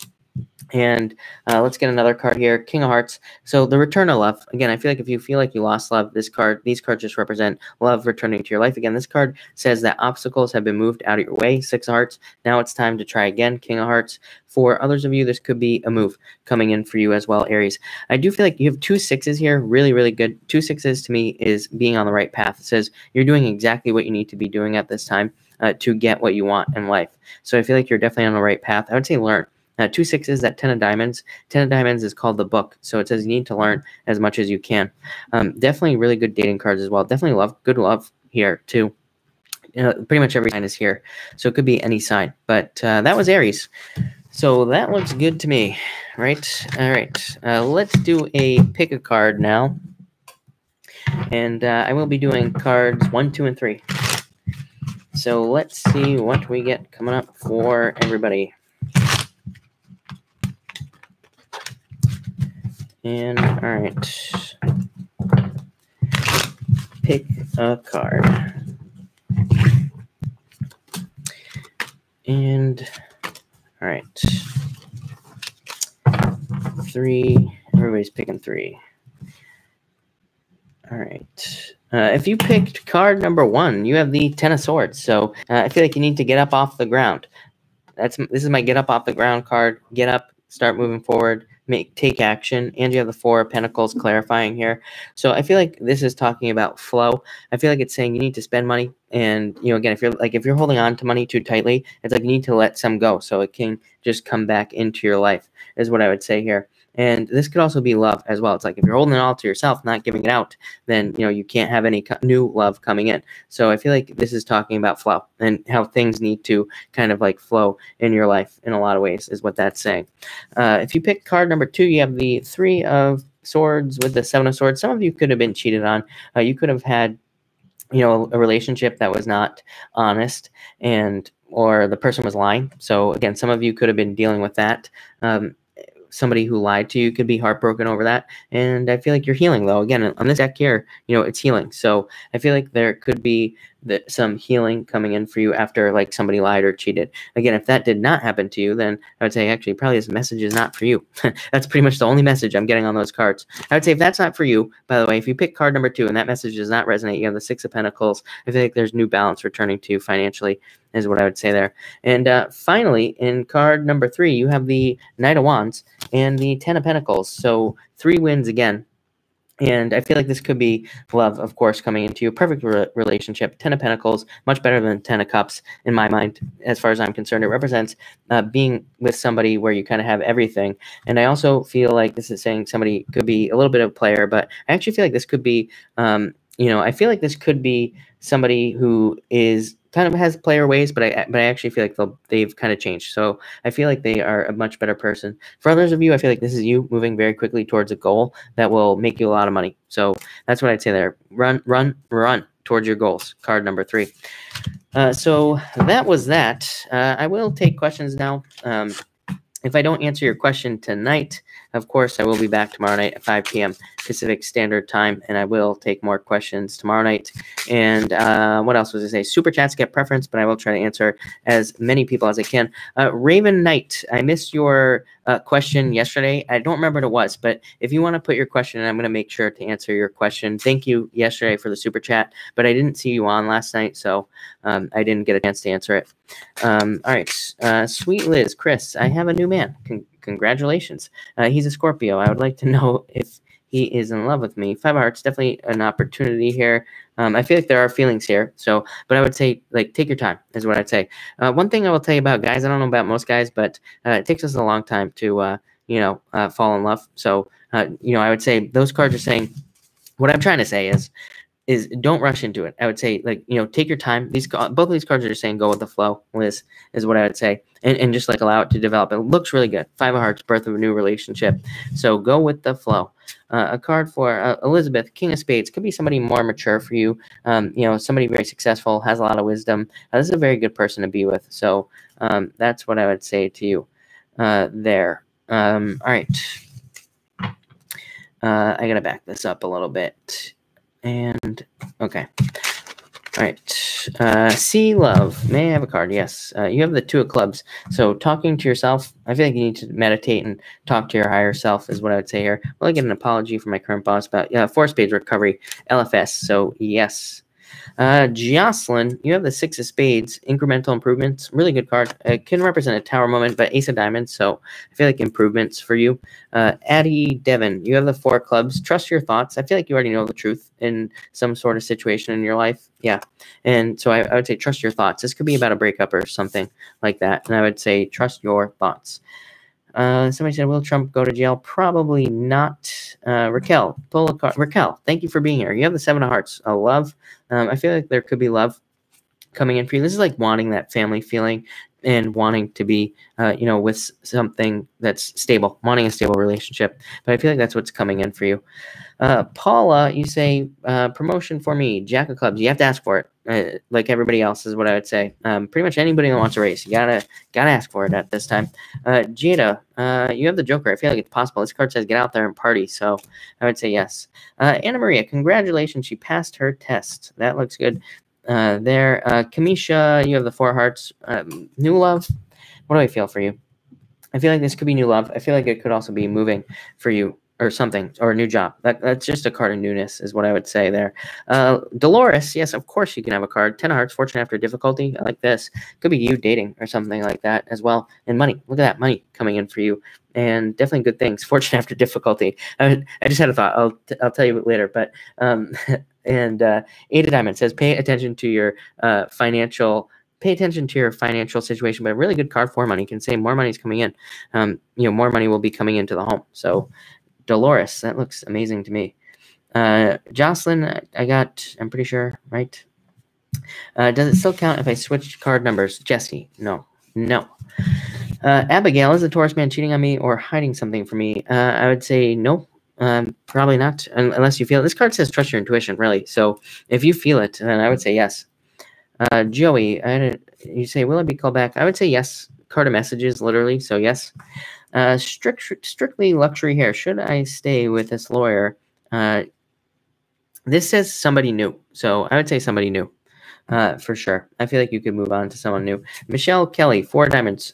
And let's get another card here, King of Hearts. So the return of love. Again, I feel like if you feel like you lost love, these cards just represent love returning to your life. Again, this card says that obstacles have been moved out of your way, Six of Hearts. Now it's time to try again, King of Hearts. For others of you, this could be a move coming in for you as well, Aries. I do feel like you have 2 sixes here, really, really good. 2 sixes to me is being on the right path. It says you're doing exactly what you need to be doing at this time to get what you want in life. So I feel like you're definitely on the right path. I would say learn. 2 sixes, that 10 of diamonds. 10 of diamonds is called the book. So it says you need to learn as much as you can. Definitely really good dating cards as well. Definitely good love here too. Pretty much every sign is here. So it could be any sign. But that was Aries. So that looks good to me, right? All right. Let's do a pick a card now. And I will be doing cards 1, 2, and 3. So let's see what we get coming up for everybody. And all right, pick a card. And all right, 3. Everybody's picking 3. All right. If you picked card number 1, you have the 10 of Swords. So I feel like you need to get up off the ground. This is my get up off the ground card. Get up, start moving forward. Take action, and you have the 4 of Pentacles clarifying here. So I feel like this is talking about flow. I feel like it's saying you need to spend money, and again, if you're holding on to money too tightly, it's like you need to let some go so it can just come back into your life, is what I would say here. And this could also be love as well. It's like if you're holding it all to yourself, not giving it out, then you can't have any new love coming in. So I feel like this is talking about flow and how things need to kind of like flow in your life in a lot of ways, is what that's saying. If you pick card number 2, you have the 3 of Swords with the 7 of Swords. Some of you could have been cheated on. You could have had a relationship that was not honest, or the person was lying. So again, some of you could have been dealing with that. Somebody who lied to you could be heartbroken over that. And I feel like you're healing, though. Again, on this deck here, it's healing. So I feel like there could be some healing coming in for you after like somebody lied or cheated. Again, if that did not happen to you, then I would say actually probably this message is not for you. That's pretty much the only message I'm getting on those cards. I would say if that's not for you, by the way, if you pick card number 2 and that message does not resonate, you have the 6 of Pentacles. I feel like there's new balance returning to you financially, is what I would say there. And finally, in card number 3, you have the Knight of Wands and the 10 of Pentacles. So 3 wins again. And I feel like this could be love, of course, coming into you. Perfect relationship. 10 of Pentacles, much better than 10 of Cups in my mind, as far as I'm concerned. It represents being with somebody where you kind of have everything. And I also feel like this is saying somebody could be a little bit of a player, but I actually feel like this could be, I feel like this could be somebody who is kind of has player ways, but I actually feel like they've kind of changed. So I feel like they are a much better person. For others of you, I feel like this is you moving very quickly towards a goal that will make you a lot of money. So that's what I'd say there. Run towards your goals. Card number 3. So that was that. I will take questions now. If I don't answer your question tonight, of course, I will be back tomorrow night at 5 p.m. Pacific Standard Time, and I will take more questions tomorrow night. And what else was I say? Super chats get preference, but I will try to answer as many people as I can. Raven Knight, I missed your question yesterday. I don't remember what it was, but if you want to put your question in, I'm going to make sure to answer your question. Thank you yesterday for the super chat, but I didn't see you on last night, so I didn't get a chance to answer it. All right. Sweet Liz, Chris, I have a new man. Congratulations. He's a Scorpio. I would like to know if he is in love with me. 5 of Hearts, definitely an opportunity here. I feel like there are feelings here. So, but I would say, like, take your time is what I'd say. One thing I will tell you about guys, I don't know about most guys, but it takes us a long time to, fall in love. So, I would say those cards are saying, what I'm trying to say is, is don't rush into it. I would say, like, take your time. Both of these cards are just saying go with the flow, Liz, is what I would say. And just like allow it to develop. It looks really good. Five of Hearts, birth of a new relationship. So go with the flow. A card for Elizabeth, King of Spades. Could be somebody more mature for you. Somebody very successful, has a lot of wisdom. This is a very good person to be with. So that's what I would say to you there. All right. I got to back this up a little bit. And, okay. All right. See love. May I have a card? Yes. You have the Two of Clubs. So talking to yourself, I feel like you need to meditate and talk to your higher self is what I would say here. Well, I get an apology from my current boss about Four of Spades recovery, LFS. So yes. Jocelyn, you have the Six of Spades, incremental improvements, really good card. It can represent a tower moment, but Ace of Diamonds, so I feel like improvements for you. Addie Devon, you have the Four of Clubs, trust your thoughts. I feel like you already know the truth in some sort of situation in your life. Yeah, and so I would say trust your thoughts. This could be about a breakup or something like that, and I would say trust your thoughts. Somebody said, will Trump go to jail? Probably not. Raquel, pull a card. Raquel, thank you for being here. You have the Seven of Hearts. Love. I feel like there could be love coming in for you. This is like wanting that family feeling and wanting to be, with something that's stable, wanting a stable relationship. But I feel like that's what's coming in for you. Paula, you say, promotion for me, Jack of Clubs. You have to ask for it, like everybody else is what I would say. Pretty much anybody that wants a raise, you gotta ask for it at this time. Jada, you have the Joker. I feel like it's possible. This card says get out there and party, so I would say yes. Anna Maria, congratulations. She passed her test. That looks good. There. Kamisha, you have the Four of Hearts. New love. What do I feel for you? I feel like this could be new love. I feel like it could also be moving for you or something, or a new job. That's just a card of newness is what I would say there. Dolores, yes, of course you can have a card. Ten of Hearts, fortune after difficulty. I like this. Could be you dating or something like that as well. And money. Look at that money coming in for you. And definitely good things. Fortune after difficulty. I just had a thought. I'll tell you later. But and Eight of Diamonds says pay attention to your financial situation, but a really good card for money. You can say more money is coming in. More money will be coming into the home. So Dolores, that looks amazing to me. Jocelyn, I'm pretty sure, right? Does it still count if I switch card numbers? Jesse, no. Abigail, is the Taurus man cheating on me or hiding something from me? I would say no. Probably not, unless you feel it. This card says trust your intuition, really. So if you feel it, then I would say yes. Joey, you say, will I be called back? I would say yes. Card of messages, literally, so yes. Strictly luxury hair. Should I stay with this lawyer? This says somebody new, so I would say somebody new. For sure. I feel like you could move on to someone new. Michelle Kelly, Four of Diamonds.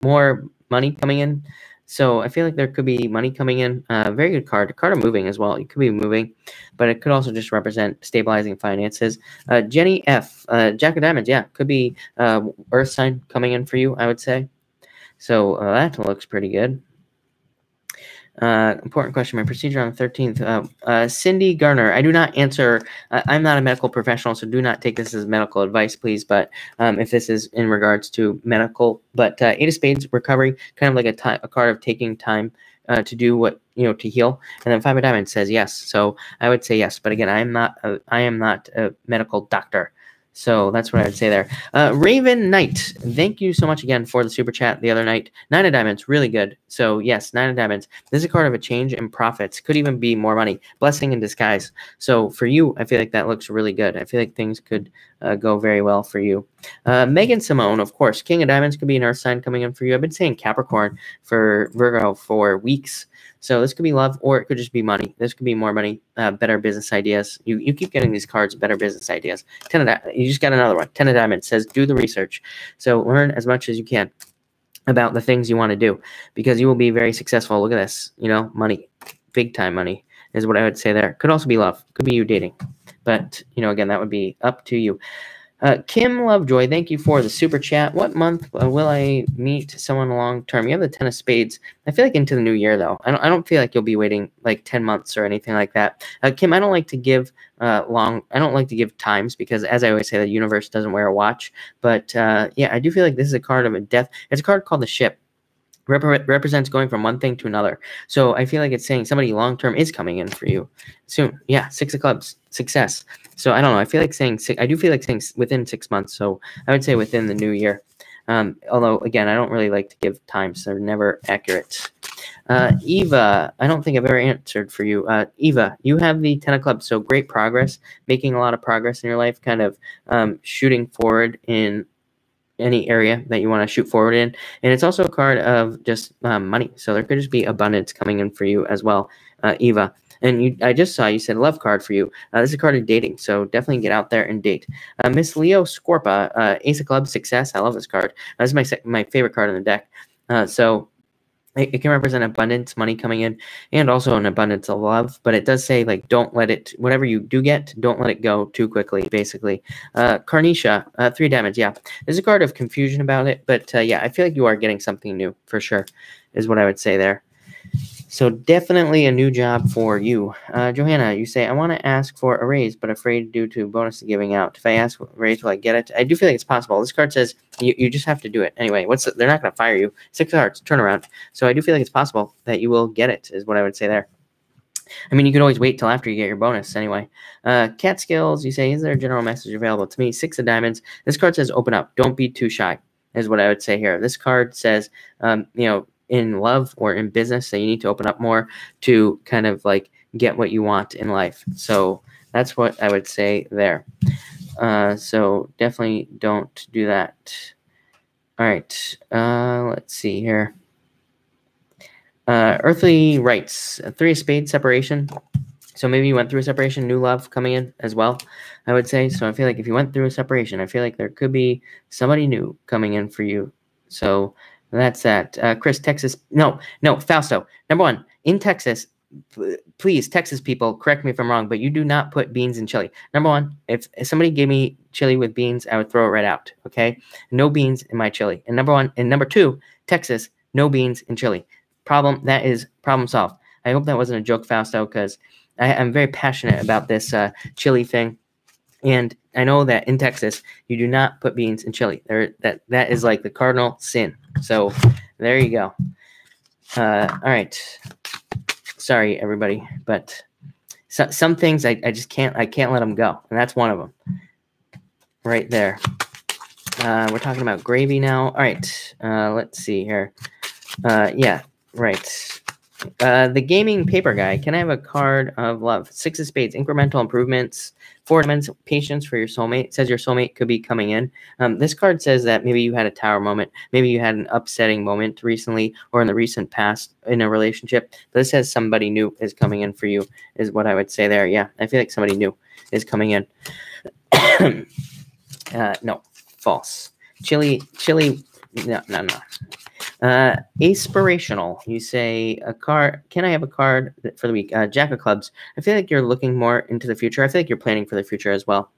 More money coming in. So I feel like there could be money coming in. Very good card. Card of moving as well. You could be moving, but it could also just represent stabilizing finances. Jenny F. Jack of Diamonds. Yeah, could be Earth sign coming in for you, I would say. So that looks pretty good. Important question. My procedure on the 13th. Cindy Garner, I do not answer. I'm not a medical professional, so do not take this as medical advice, please. But if this is in regards to medical, but Eight of Spades, recovery, kind of like a card of taking time to do what, to heal. And then Five of Diamonds says yes. So I would say yes. But again, I am not a medical doctor. So that's what I would say there. Raven Knight, thank you so much again for the super chat the other night. Nine of Diamonds, really good. So yes, Nine of Diamonds. This is a card of a change in profits. Could even be more money. Blessing in disguise. So for you, I feel like that looks really good. I feel like things could go very well for you. Megan Simone, of course. King of Diamonds could be an Earth sign coming in for you. I've been saying Capricorn for Virgo for weeks. So this could be love, or it could just be money. This could be more money, better business ideas. You keep getting these cards, better business ideas. You just got another one. Ten of Diamonds says do the research. So learn as much as you can about the things you want to do, because you will be very successful. Look at this, money, big time money is what I would say there. Could also be love. Could be you dating. But, again, that would be up to you. Kim Lovejoy, thank you for the super chat. What month will I meet someone long term? You have the Ten of Spades. I feel like into the new year, though. I don't feel like you'll be waiting like 10 months or anything like that. Kim, I don't like to give I don't like to give times, because, as I always say, the universe doesn't wear a watch. But yeah, I do feel like this is a card of a death. It's a card called the Ship. represents going from one thing to another. So I feel like it's saying somebody long-term is coming in for you soon. Yeah, 6 of clubs, success. So I don't know. I feel like saying I do feel like saying within 6 months. So I would say within the new year. Although again, I don't really like to give times; they're never accurate. Eva, I don't think I've ever answered for you. Eva, you have the 10 of clubs, so great progress, making a lot of progress in your life, kind of shooting forward in any area that you want to shoot forward in. And it's also a card of just money. So there could just be abundance coming in for you as well, Eva. And I just saw you said love card for you. This is a card of dating, so definitely get out there and date. Miss Leo Scorpa, Ace of Clubs, success. I love this card. This is my favorite card in the deck. So it can represent abundance, money coming in, and also an abundance of love. But it does say, like, don't let it, whatever you do get, don't let it go too quickly, basically. Carnisha, 3 diamonds, yeah. There's a card of confusion about it, but yeah, I feel like you are getting something new, for sure, is what I would say there. So definitely a new job for you. Johanna, you say, I want to ask for a raise, but afraid due to bonus giving out. If I ask for a raise, will I get it? I do feel like it's possible. This card says you just have to do it. Anyway, they're not going to fire you. 6 of hearts, turnaround. So I do feel like it's possible that you will get it, is what I would say there. I mean, you could always wait till after you get your bonus anyway. Cat skills, you say, is there a general message available to me? 6 of diamonds. This card says open up. Don't be too shy, is what I would say here. This card says, in love or in business, that you need to open up more to kind of like get what you want in life. So that's what I would say there. So definitely don't do that. All right. Let's see here. Earthly rights, 3 of spades, separation. So maybe you went through a separation, new love coming in as well, I would say. So I feel like if you went through a separation, I feel like there could be somebody new coming in for you. So that's that. Chris, Texas. No, Fausto. Number 1, in Texas, please, Texas people, correct me if I'm wrong, but you do not put beans in chili. Number 1, if somebody gave me chili with beans, I would throw it right out, okay? No beans in my chili. And number 2, Texas, no beans in chili. That is problem solved. I hope that wasn't a joke, Fausto, because I'm very passionate about this chili thing. And I know that in Texas, you do not put beans in chili. That is like the cardinal sin. So there you go. All right. Sorry, everybody, but some things I just can't let them go, and that's one of them. Right there. We're talking about gravy now. All right. Let's see here. Yeah. Right. The gaming paper guy. Can I have a card of love? 6 of spades, incremental improvements, 4 diamonds, patience for your soulmate. It says your soulmate could be coming in. This card says that maybe you had a tower moment. Maybe you had an upsetting moment recently or in the recent past in a relationship. But this says somebody new is coming in for you, is what I would say there. Yeah, I feel like somebody new is coming in. No, false. Chili, no. Aspirational. You say a card. Can I have a card for the week? Jack of clubs. I feel like you're looking more into the future. I feel like you're planning for the future as well.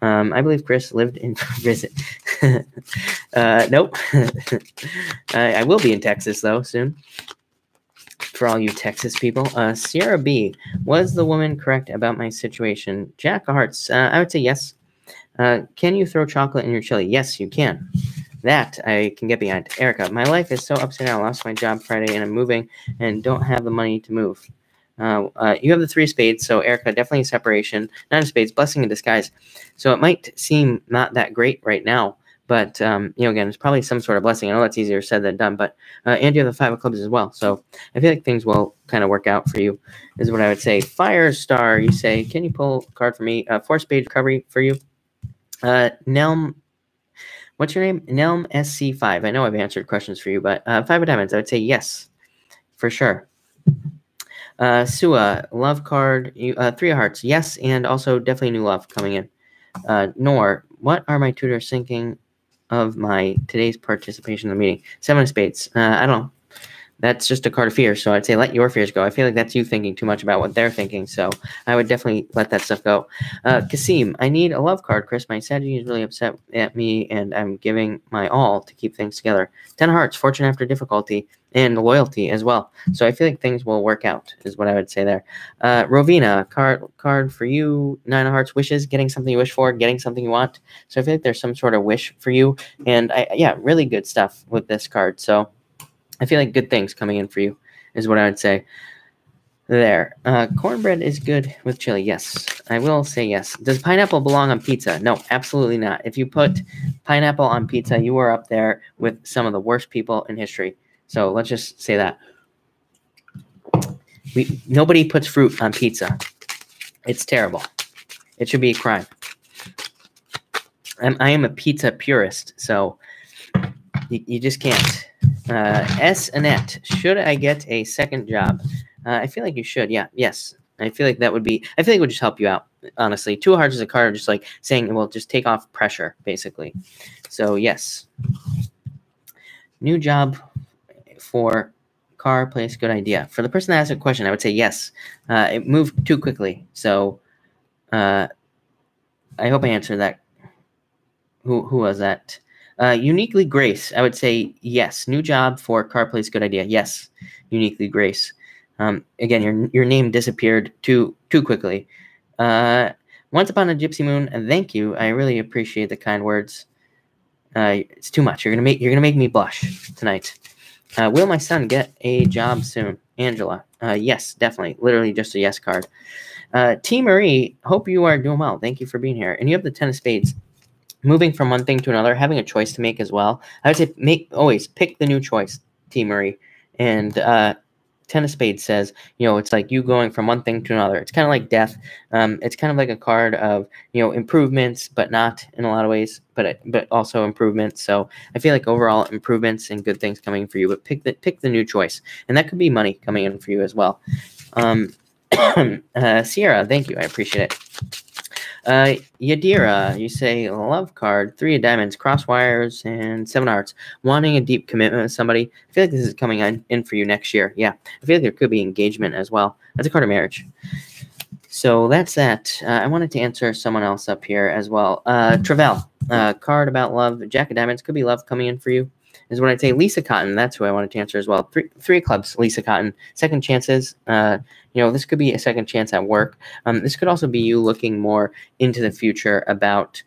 I believe Chris lived in visit. Nope. I will be in Texas though soon. For all you Texas people. Sierra B. Was the woman correct about my situation? Jack of hearts. I would say yes. Can you throw chocolate in your chili? Yes, you can. That I can get behind. Erica, my life is so upside down. I lost my job Friday and I'm moving and don't have the money to move. You have the 3 of spades, so Erica, definitely a separation. 9 of spades, blessing in disguise. So it might seem not that great right now, but again, it's probably some sort of blessing. I know that's easier said than done, but and you have the 5 of clubs as well. So I feel like things will kind of work out for you, is what I would say. Firestar, you say, can you pull a card for me? 4 spade recovery for you. Nelm. What's your name? Nelm SC5. I know I've answered questions for you, but 5 of diamonds, I would say yes, for sure. Sua, love card, 3 of hearts, yes, and also definitely new love coming in. Nor, what are my tutors thinking of my today's participation in the meeting? 7 of spades. I don't know. That's just a card of fear, so I'd say let your fears go. I feel like that's you thinking too much about what they're thinking, so I would definitely let that stuff go. Kasim, I need a love card, Chris. My Sagittarius is really upset at me, and I'm giving my all to keep things together. 10 of hearts, fortune after difficulty, and loyalty as well. So I feel like things will work out, is what I would say there. Rovina, card for you, 9 of hearts, wishes, getting something you wish for, getting something you want. So I feel like there's some sort of wish for you, and yeah, really good stuff with this card, so I feel like good things coming in for you is what I would say there. Cornbread is good with chili. Yes, I will say yes. Does pineapple belong on pizza? No, absolutely not. If you put pineapple on pizza, you are up there with some of the worst people in history. So let's just say that. Nobody puts fruit on pizza. It's terrible. It should be a crime. I am a pizza purist, so you just can't. S. Annette, should I get a second job? I feel like you should. Yeah. Yes. I feel like that would be. I feel like it would just help you out. Honestly, 2 hearts is a card, just like saying, well, just take off pressure, basically. So yes. New job for car, place, good idea. For the person that asked a question, I would say yes. It moved too quickly, so I hope I answered that. Who was that? Uniquely Grace, I would say yes. New job for car, place, good idea. Yes, Uniquely Grace. Again, your name disappeared too quickly. Once Upon a Gypsy Moon, and thank you. I really appreciate the kind words. It's too much. You're gonna make me blush tonight. Will my son get a job soon? Angela. Yes, definitely. Literally just a yes card. T. Marie, hope you are doing well. Thank you for being here. And you have the 10 of spades. Moving from one thing to another, having a choice to make as well. I would say always pick the new choice, T. Marie. And 10 of spades says, it's like you going from one thing to another. It's kind of like death. It's kind of like a card of, improvements, but not in a lot of ways, but also improvements. So I feel like overall improvements and good things coming for you, but pick the new choice. And that could be money coming in for you as well. Sierra, thank you. I appreciate it. Yadira, you say love card, 3 of diamonds, cross wires, and 7 hearts. Wanting a deep commitment with somebody. I feel like this is coming in for you next year. Yeah, I feel like there could be engagement as well. That's a card of marriage. So that's that. I wanted to answer someone else up here as well. Travell, card about love. Jack of diamonds, could be love coming in for you. Is what I'd say. Lisa Cotton, that's who I wanted to answer as well. 3 of clubs, Lisa Cotton. Second chances. This could be a second chance at work. This could also be you looking more into the future about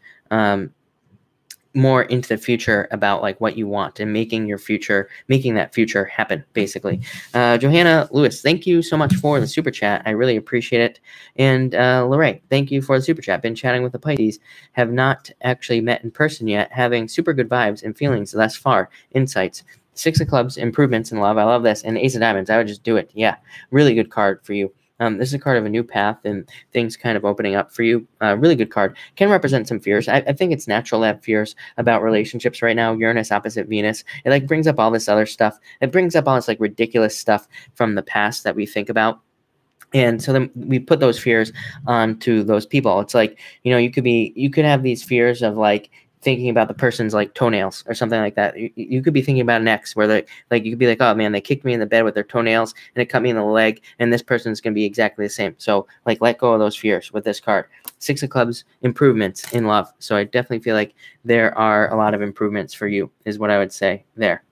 like what you want and making that future happen, basically. Johanna Lewis, thank you so much for the super chat. I really appreciate it. And Lorraine, thank you for the super chat. Been chatting with the Pisces. Have not actually met in person yet. Having super good vibes and feelings thus far. Insights. 6 of clubs, improvements in love. I love this. And Ace of diamonds. I would just do it. Yeah, really good card for you. This is a card of a new path and things kind of opening up for you. Really good card. Can represent some fears. I think it's natural to have fears about relationships right now. Uranus opposite Venus. It like brings up all this other stuff. It brings up all this like ridiculous stuff from the past that we think about. And so then we put those fears onto those people. It's like, you could have these fears of like thinking about the person's like toenails or something like that. You could be thinking about an ex where you could be like, oh man, they kicked me in the bed with their toenails and it cut me in the leg, and this person's going to be exactly the same. So like let go of those fears with this card. 6 of clubs, improvements in love. So I definitely feel like there are a lot of improvements for you is what I would say there.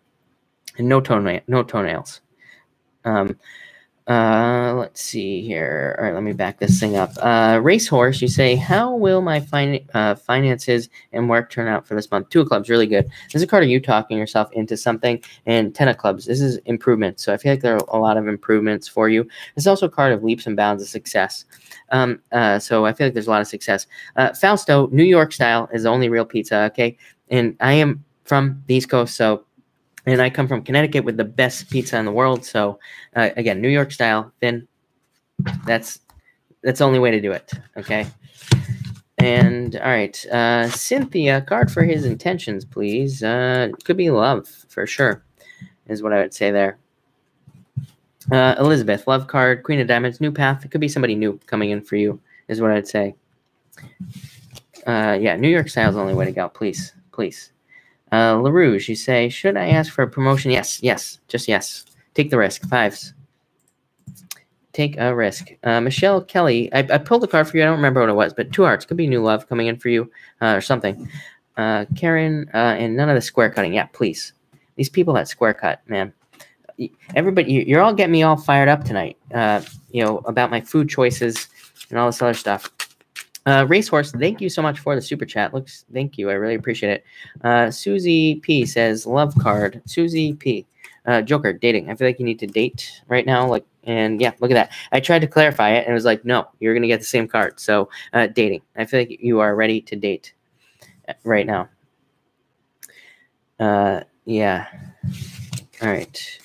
And no toenails. Let's see here. All right, let me back this thing up. Racehorse, you say, how will my finances and work turn out for this month? 2 of clubs, really good. This is a card of you talking yourself into something, and 10 of clubs. This is improvement. So I feel like there are a lot of improvements for you. This is also a card of leaps and bounds of success. So I feel like there's a lot of success. Fausto, New York style is the only real pizza, okay? And I am from the East Coast, and I come from Connecticut with the best pizza in the world. So, again, New York style, thin. That's the only way to do it, okay? And, all right. Cynthia, card for his intentions, please. Could be love, for sure, is what I would say there. Elizabeth, love card, Queen of Diamonds, new path. It could be somebody new coming in for you, is what I'd say. Yeah, New York style is the only way to go. Please, please. LaRouge, you say, should I ask for a promotion? Yes, just yes. Take the risk. 5s. Take a risk. Michelle Kelly, I pulled a card for you. I don't remember what it was, but 2 hearts. Could be new love coming in for you or something. Karen, and none of the square cutting. Yeah, please. These people that square cut, man. Everybody, you're all getting me all fired up tonight, about my food choices and all this other stuff. Racehorse, thank you so much for the super chat. Thank you. I really appreciate it. Susie P says, love card. Susie P. Joker, dating. I feel like you need to date right now. Like, and yeah, look at that. I tried to clarify it, and it was like, no, you're going to get the same card. So dating. I feel like you are ready to date right now. Yeah. All right.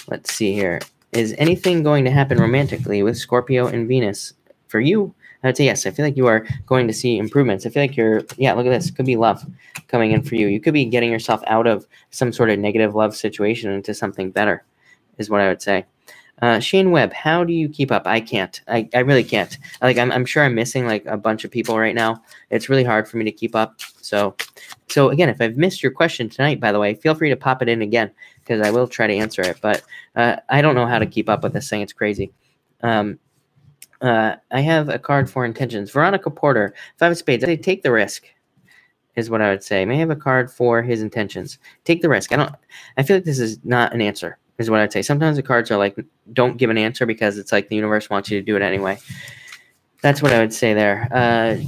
Let's see here. Is anything going to happen romantically with Scorpio and Venus for you? I would say yes. I feel like you are going to see improvements. I feel like yeah, look at this. It could be love coming in for you. You could be getting yourself out of some sort of negative love situation into something better, is what I would say. Shane Webb, how do you keep up? I can't. I really can't. Like, I'm sure I'm missing like a bunch of people right now. It's really hard for me to keep up. So again, if I've missed your question tonight, by the way, feel free to pop it in again, because I will try to answer it. But I don't know how to keep up with this thing. It's crazy. I have a card for intentions. Veronica Porter, 5 of spades. I say take the risk, is what I would say. May I have a card for his intentions? Take the risk. I feel like this is not an answer, is what I'd say. Sometimes the cards are like, don't give an answer, because it's like the universe wants you to do it anyway. That's what I would say there.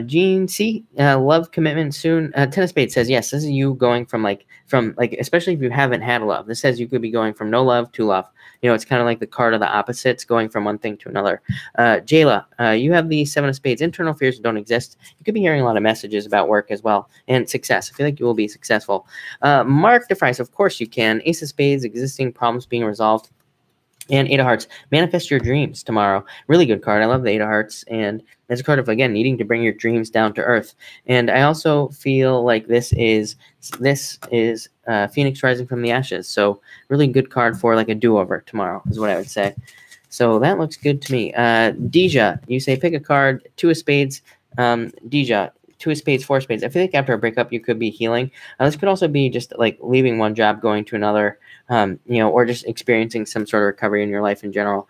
Gene C, love commitment soon. Ten of spades says yes. This is you going from especially if you haven't had love. This says you could be going from no love to love. You know, it's kind of like the card of the opposites, going from one thing to another. Jayla, you have the 7 of spades. Internal fears don't exist. You could be hearing a lot of messages about work as well, and success. I feel like you will be successful. Mark DeFries, of course you can. Ace of spades, existing problems being resolved. And 8 of hearts, manifest your dreams tomorrow. Really good card. I love the 8 of hearts. And it's a card of, again, needing to bring your dreams down to earth. And I also feel like this is Phoenix rising from the ashes. So really good card for like a do-over tomorrow, is what I would say. So that looks good to me. Deja, you say pick a card. 2 of spades. Deja, 2 of spades, 4 of spades. I feel like after a breakup, you could be healing. This could also be just like leaving one job, going to another, or just experiencing some sort of recovery in your life in general.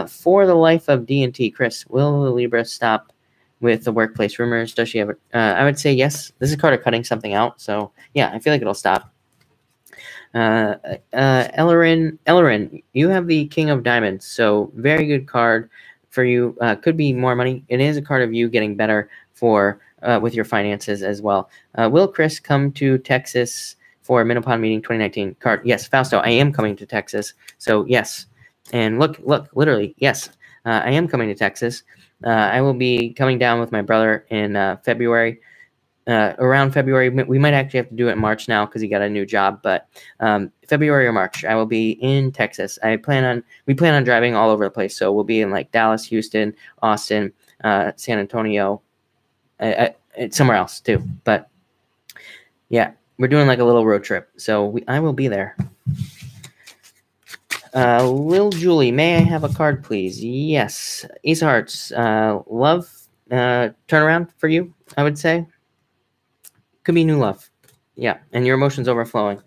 For the life of D&T, Chris, will the Libra stop with the workplace rumors? Does she have it? I would say yes. This is a card of cutting something out. So yeah, I feel like it'll stop. Ellerin, you have the King of Diamonds. So very good card for you. Could be more money. It is a card of you getting better with your finances as well. Will Chris come to Texas for Minopon meeting 2019 card? Yes, Fausto, I am coming to Texas. So yes. And look, literally, yes, I am coming to Texas. I will be coming down with my brother in February. Around February, we might actually have to do it in March now because he got a new job. But February or March, I will be in Texas. We plan on driving all over the place. So we'll be in like Dallas, Houston, Austin, San Antonio, somewhere else too. But yeah, we're doing like a little road trip. So I will be there. Lil Julie, may I have a card, please? Yes. Ace of Hearts, love, turnaround for you, I would say. Could be new love. Yeah, and your emotions overflowing.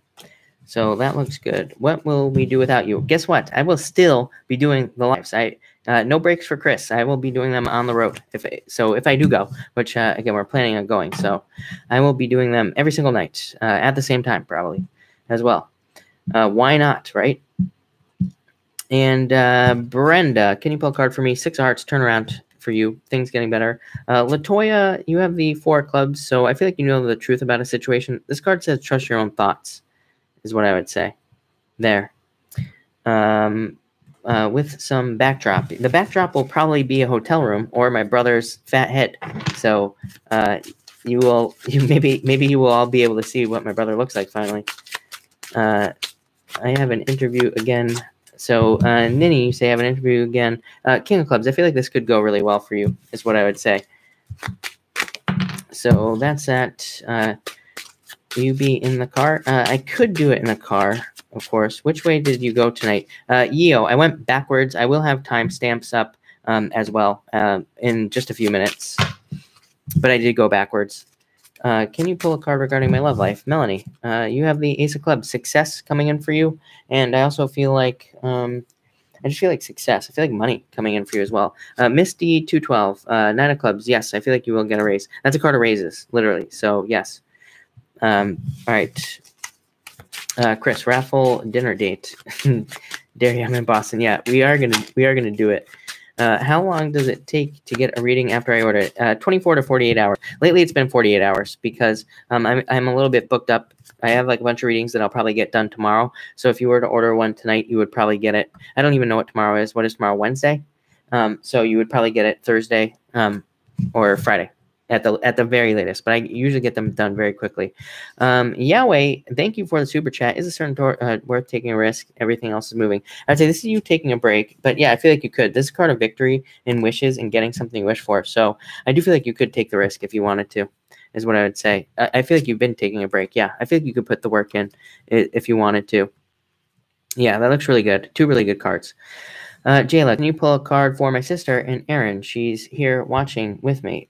So that looks good. What will we do without you? Guess what? I will still be doing the lives. No breaks for Chris. I will be doing them on the road. If I do go, which again we're planning on going, so I will be doing them every single night at the same time probably as well. Why not, right? And Brenda, can you pull a card for me? 6 of Hearts, turnaround for you. Things getting better. Latoya, you have the 4 of clubs, so I feel like you know the truth about a situation. This card says trust your own thoughts, is what I would say there. With some backdrop. The backdrop will probably be a hotel room or my brother's fat head. So maybe you will all be able to see what my brother looks like finally. I have an interview again. So Ninny, you say I have an interview again. King of Clubs, I feel like this could go really well for you, is what I would say. So that's that. You be in the car? I could do it in the car, of course. Which way did you go tonight? Yeo, I went backwards. I will have timestamps up as well in just a few minutes. But I did go backwards. Can you pull a card regarding my love life? Melanie, you have the Ace of Clubs. Success coming in for you. And I also feel like, I just feel like success. I feel like money coming in for you as well. Misty 212, 9 of Clubs. Yes, I feel like you will get a raise. That's a card of raises, literally. So, yes. All right. Chris, raffle dinner date. Derry, I'm in Boston. Yeah, we are gonna do it. How long does it take to get a reading after I order it? 24 to 48 hours. Lately, it's been 48 hours because I'm a little bit booked up. I have like a bunch of readings that I'll probably get done tomorrow. So if you were to order one tonight, you would probably get it. I don't even know what tomorrow is. What is tomorrow? Wednesday? So you would probably get it Thursday or Friday at the very latest. But I usually get them done very quickly. Yahweh, thank you for the super chat. Is a certain worth taking a risk? Everything else is moving. I'd say this is you taking a break. But yeah, I feel like you could. This is a card of victory and wishes and getting something you wish for. So I do feel like you could take the risk if you wanted to, is what I would say. I feel like you've been taking a break. Yeah, I feel like you could put the work in if you wanted to. Yeah, that looks really good. Two really good cards. Jayla, can you pull a card for my sister and Erin? She's here watching with me.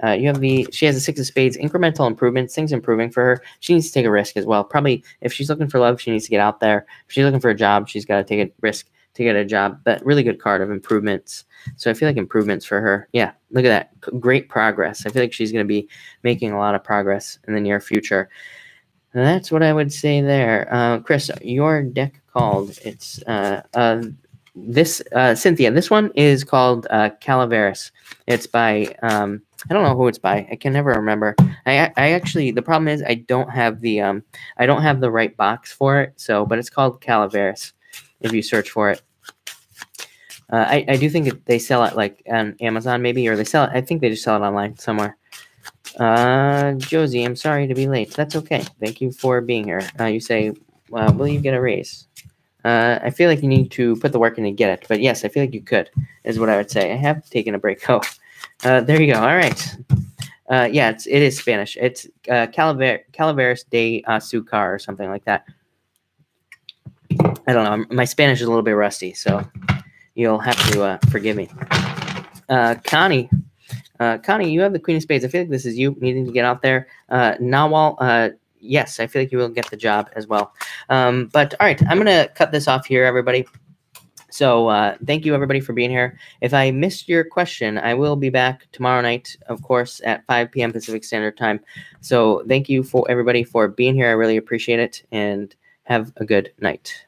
She has a 6 of spades, incremental improvements, things improving for her. She needs to take a risk as well. Probably if she's looking for love, she needs to get out there. If she's looking for a job, she's got to take a risk to get a job. But really good card of improvements. So I feel like improvements for her. Yeah, look at that. Great progress. I feel like she's going to be making a lot of progress in the near future. And that's what I would say there. Chris, your deck called. It's Cynthia, this one is called Calaveras. It's by I don't know who it's by. I can never remember. I actually, the problem is I don't have the right box for it. So, but it's called Calaveras if you search for it. I do think they sell it like on Amazon maybe, or they sell it. I think they just sell it online somewhere. Josie, I'm sorry to be late. That's okay. Thank you for being here. You say, will you get a raise? I feel like you need to put the work in and get it. But yes, I feel like you could, is what I would say. I have taken a break. Oh, there you go. All right. Yeah, it is Spanish. It's Calaveras de Azúcar or something like that. I don't know. My Spanish is a little bit rusty, so you'll have to forgive me. Connie, you have the Queen of Spades. I feel like this is you needing to get out there. Nawal, yes, I feel like you will get the job as well. But all right, I'm going to cut this off here, everybody. So thank you, everybody, for being here. If I missed your question, I will be back tomorrow night, of course, at 5 p.m. Pacific Standard Time. So thank you for everybody for being here. I really appreciate it, and have a good night.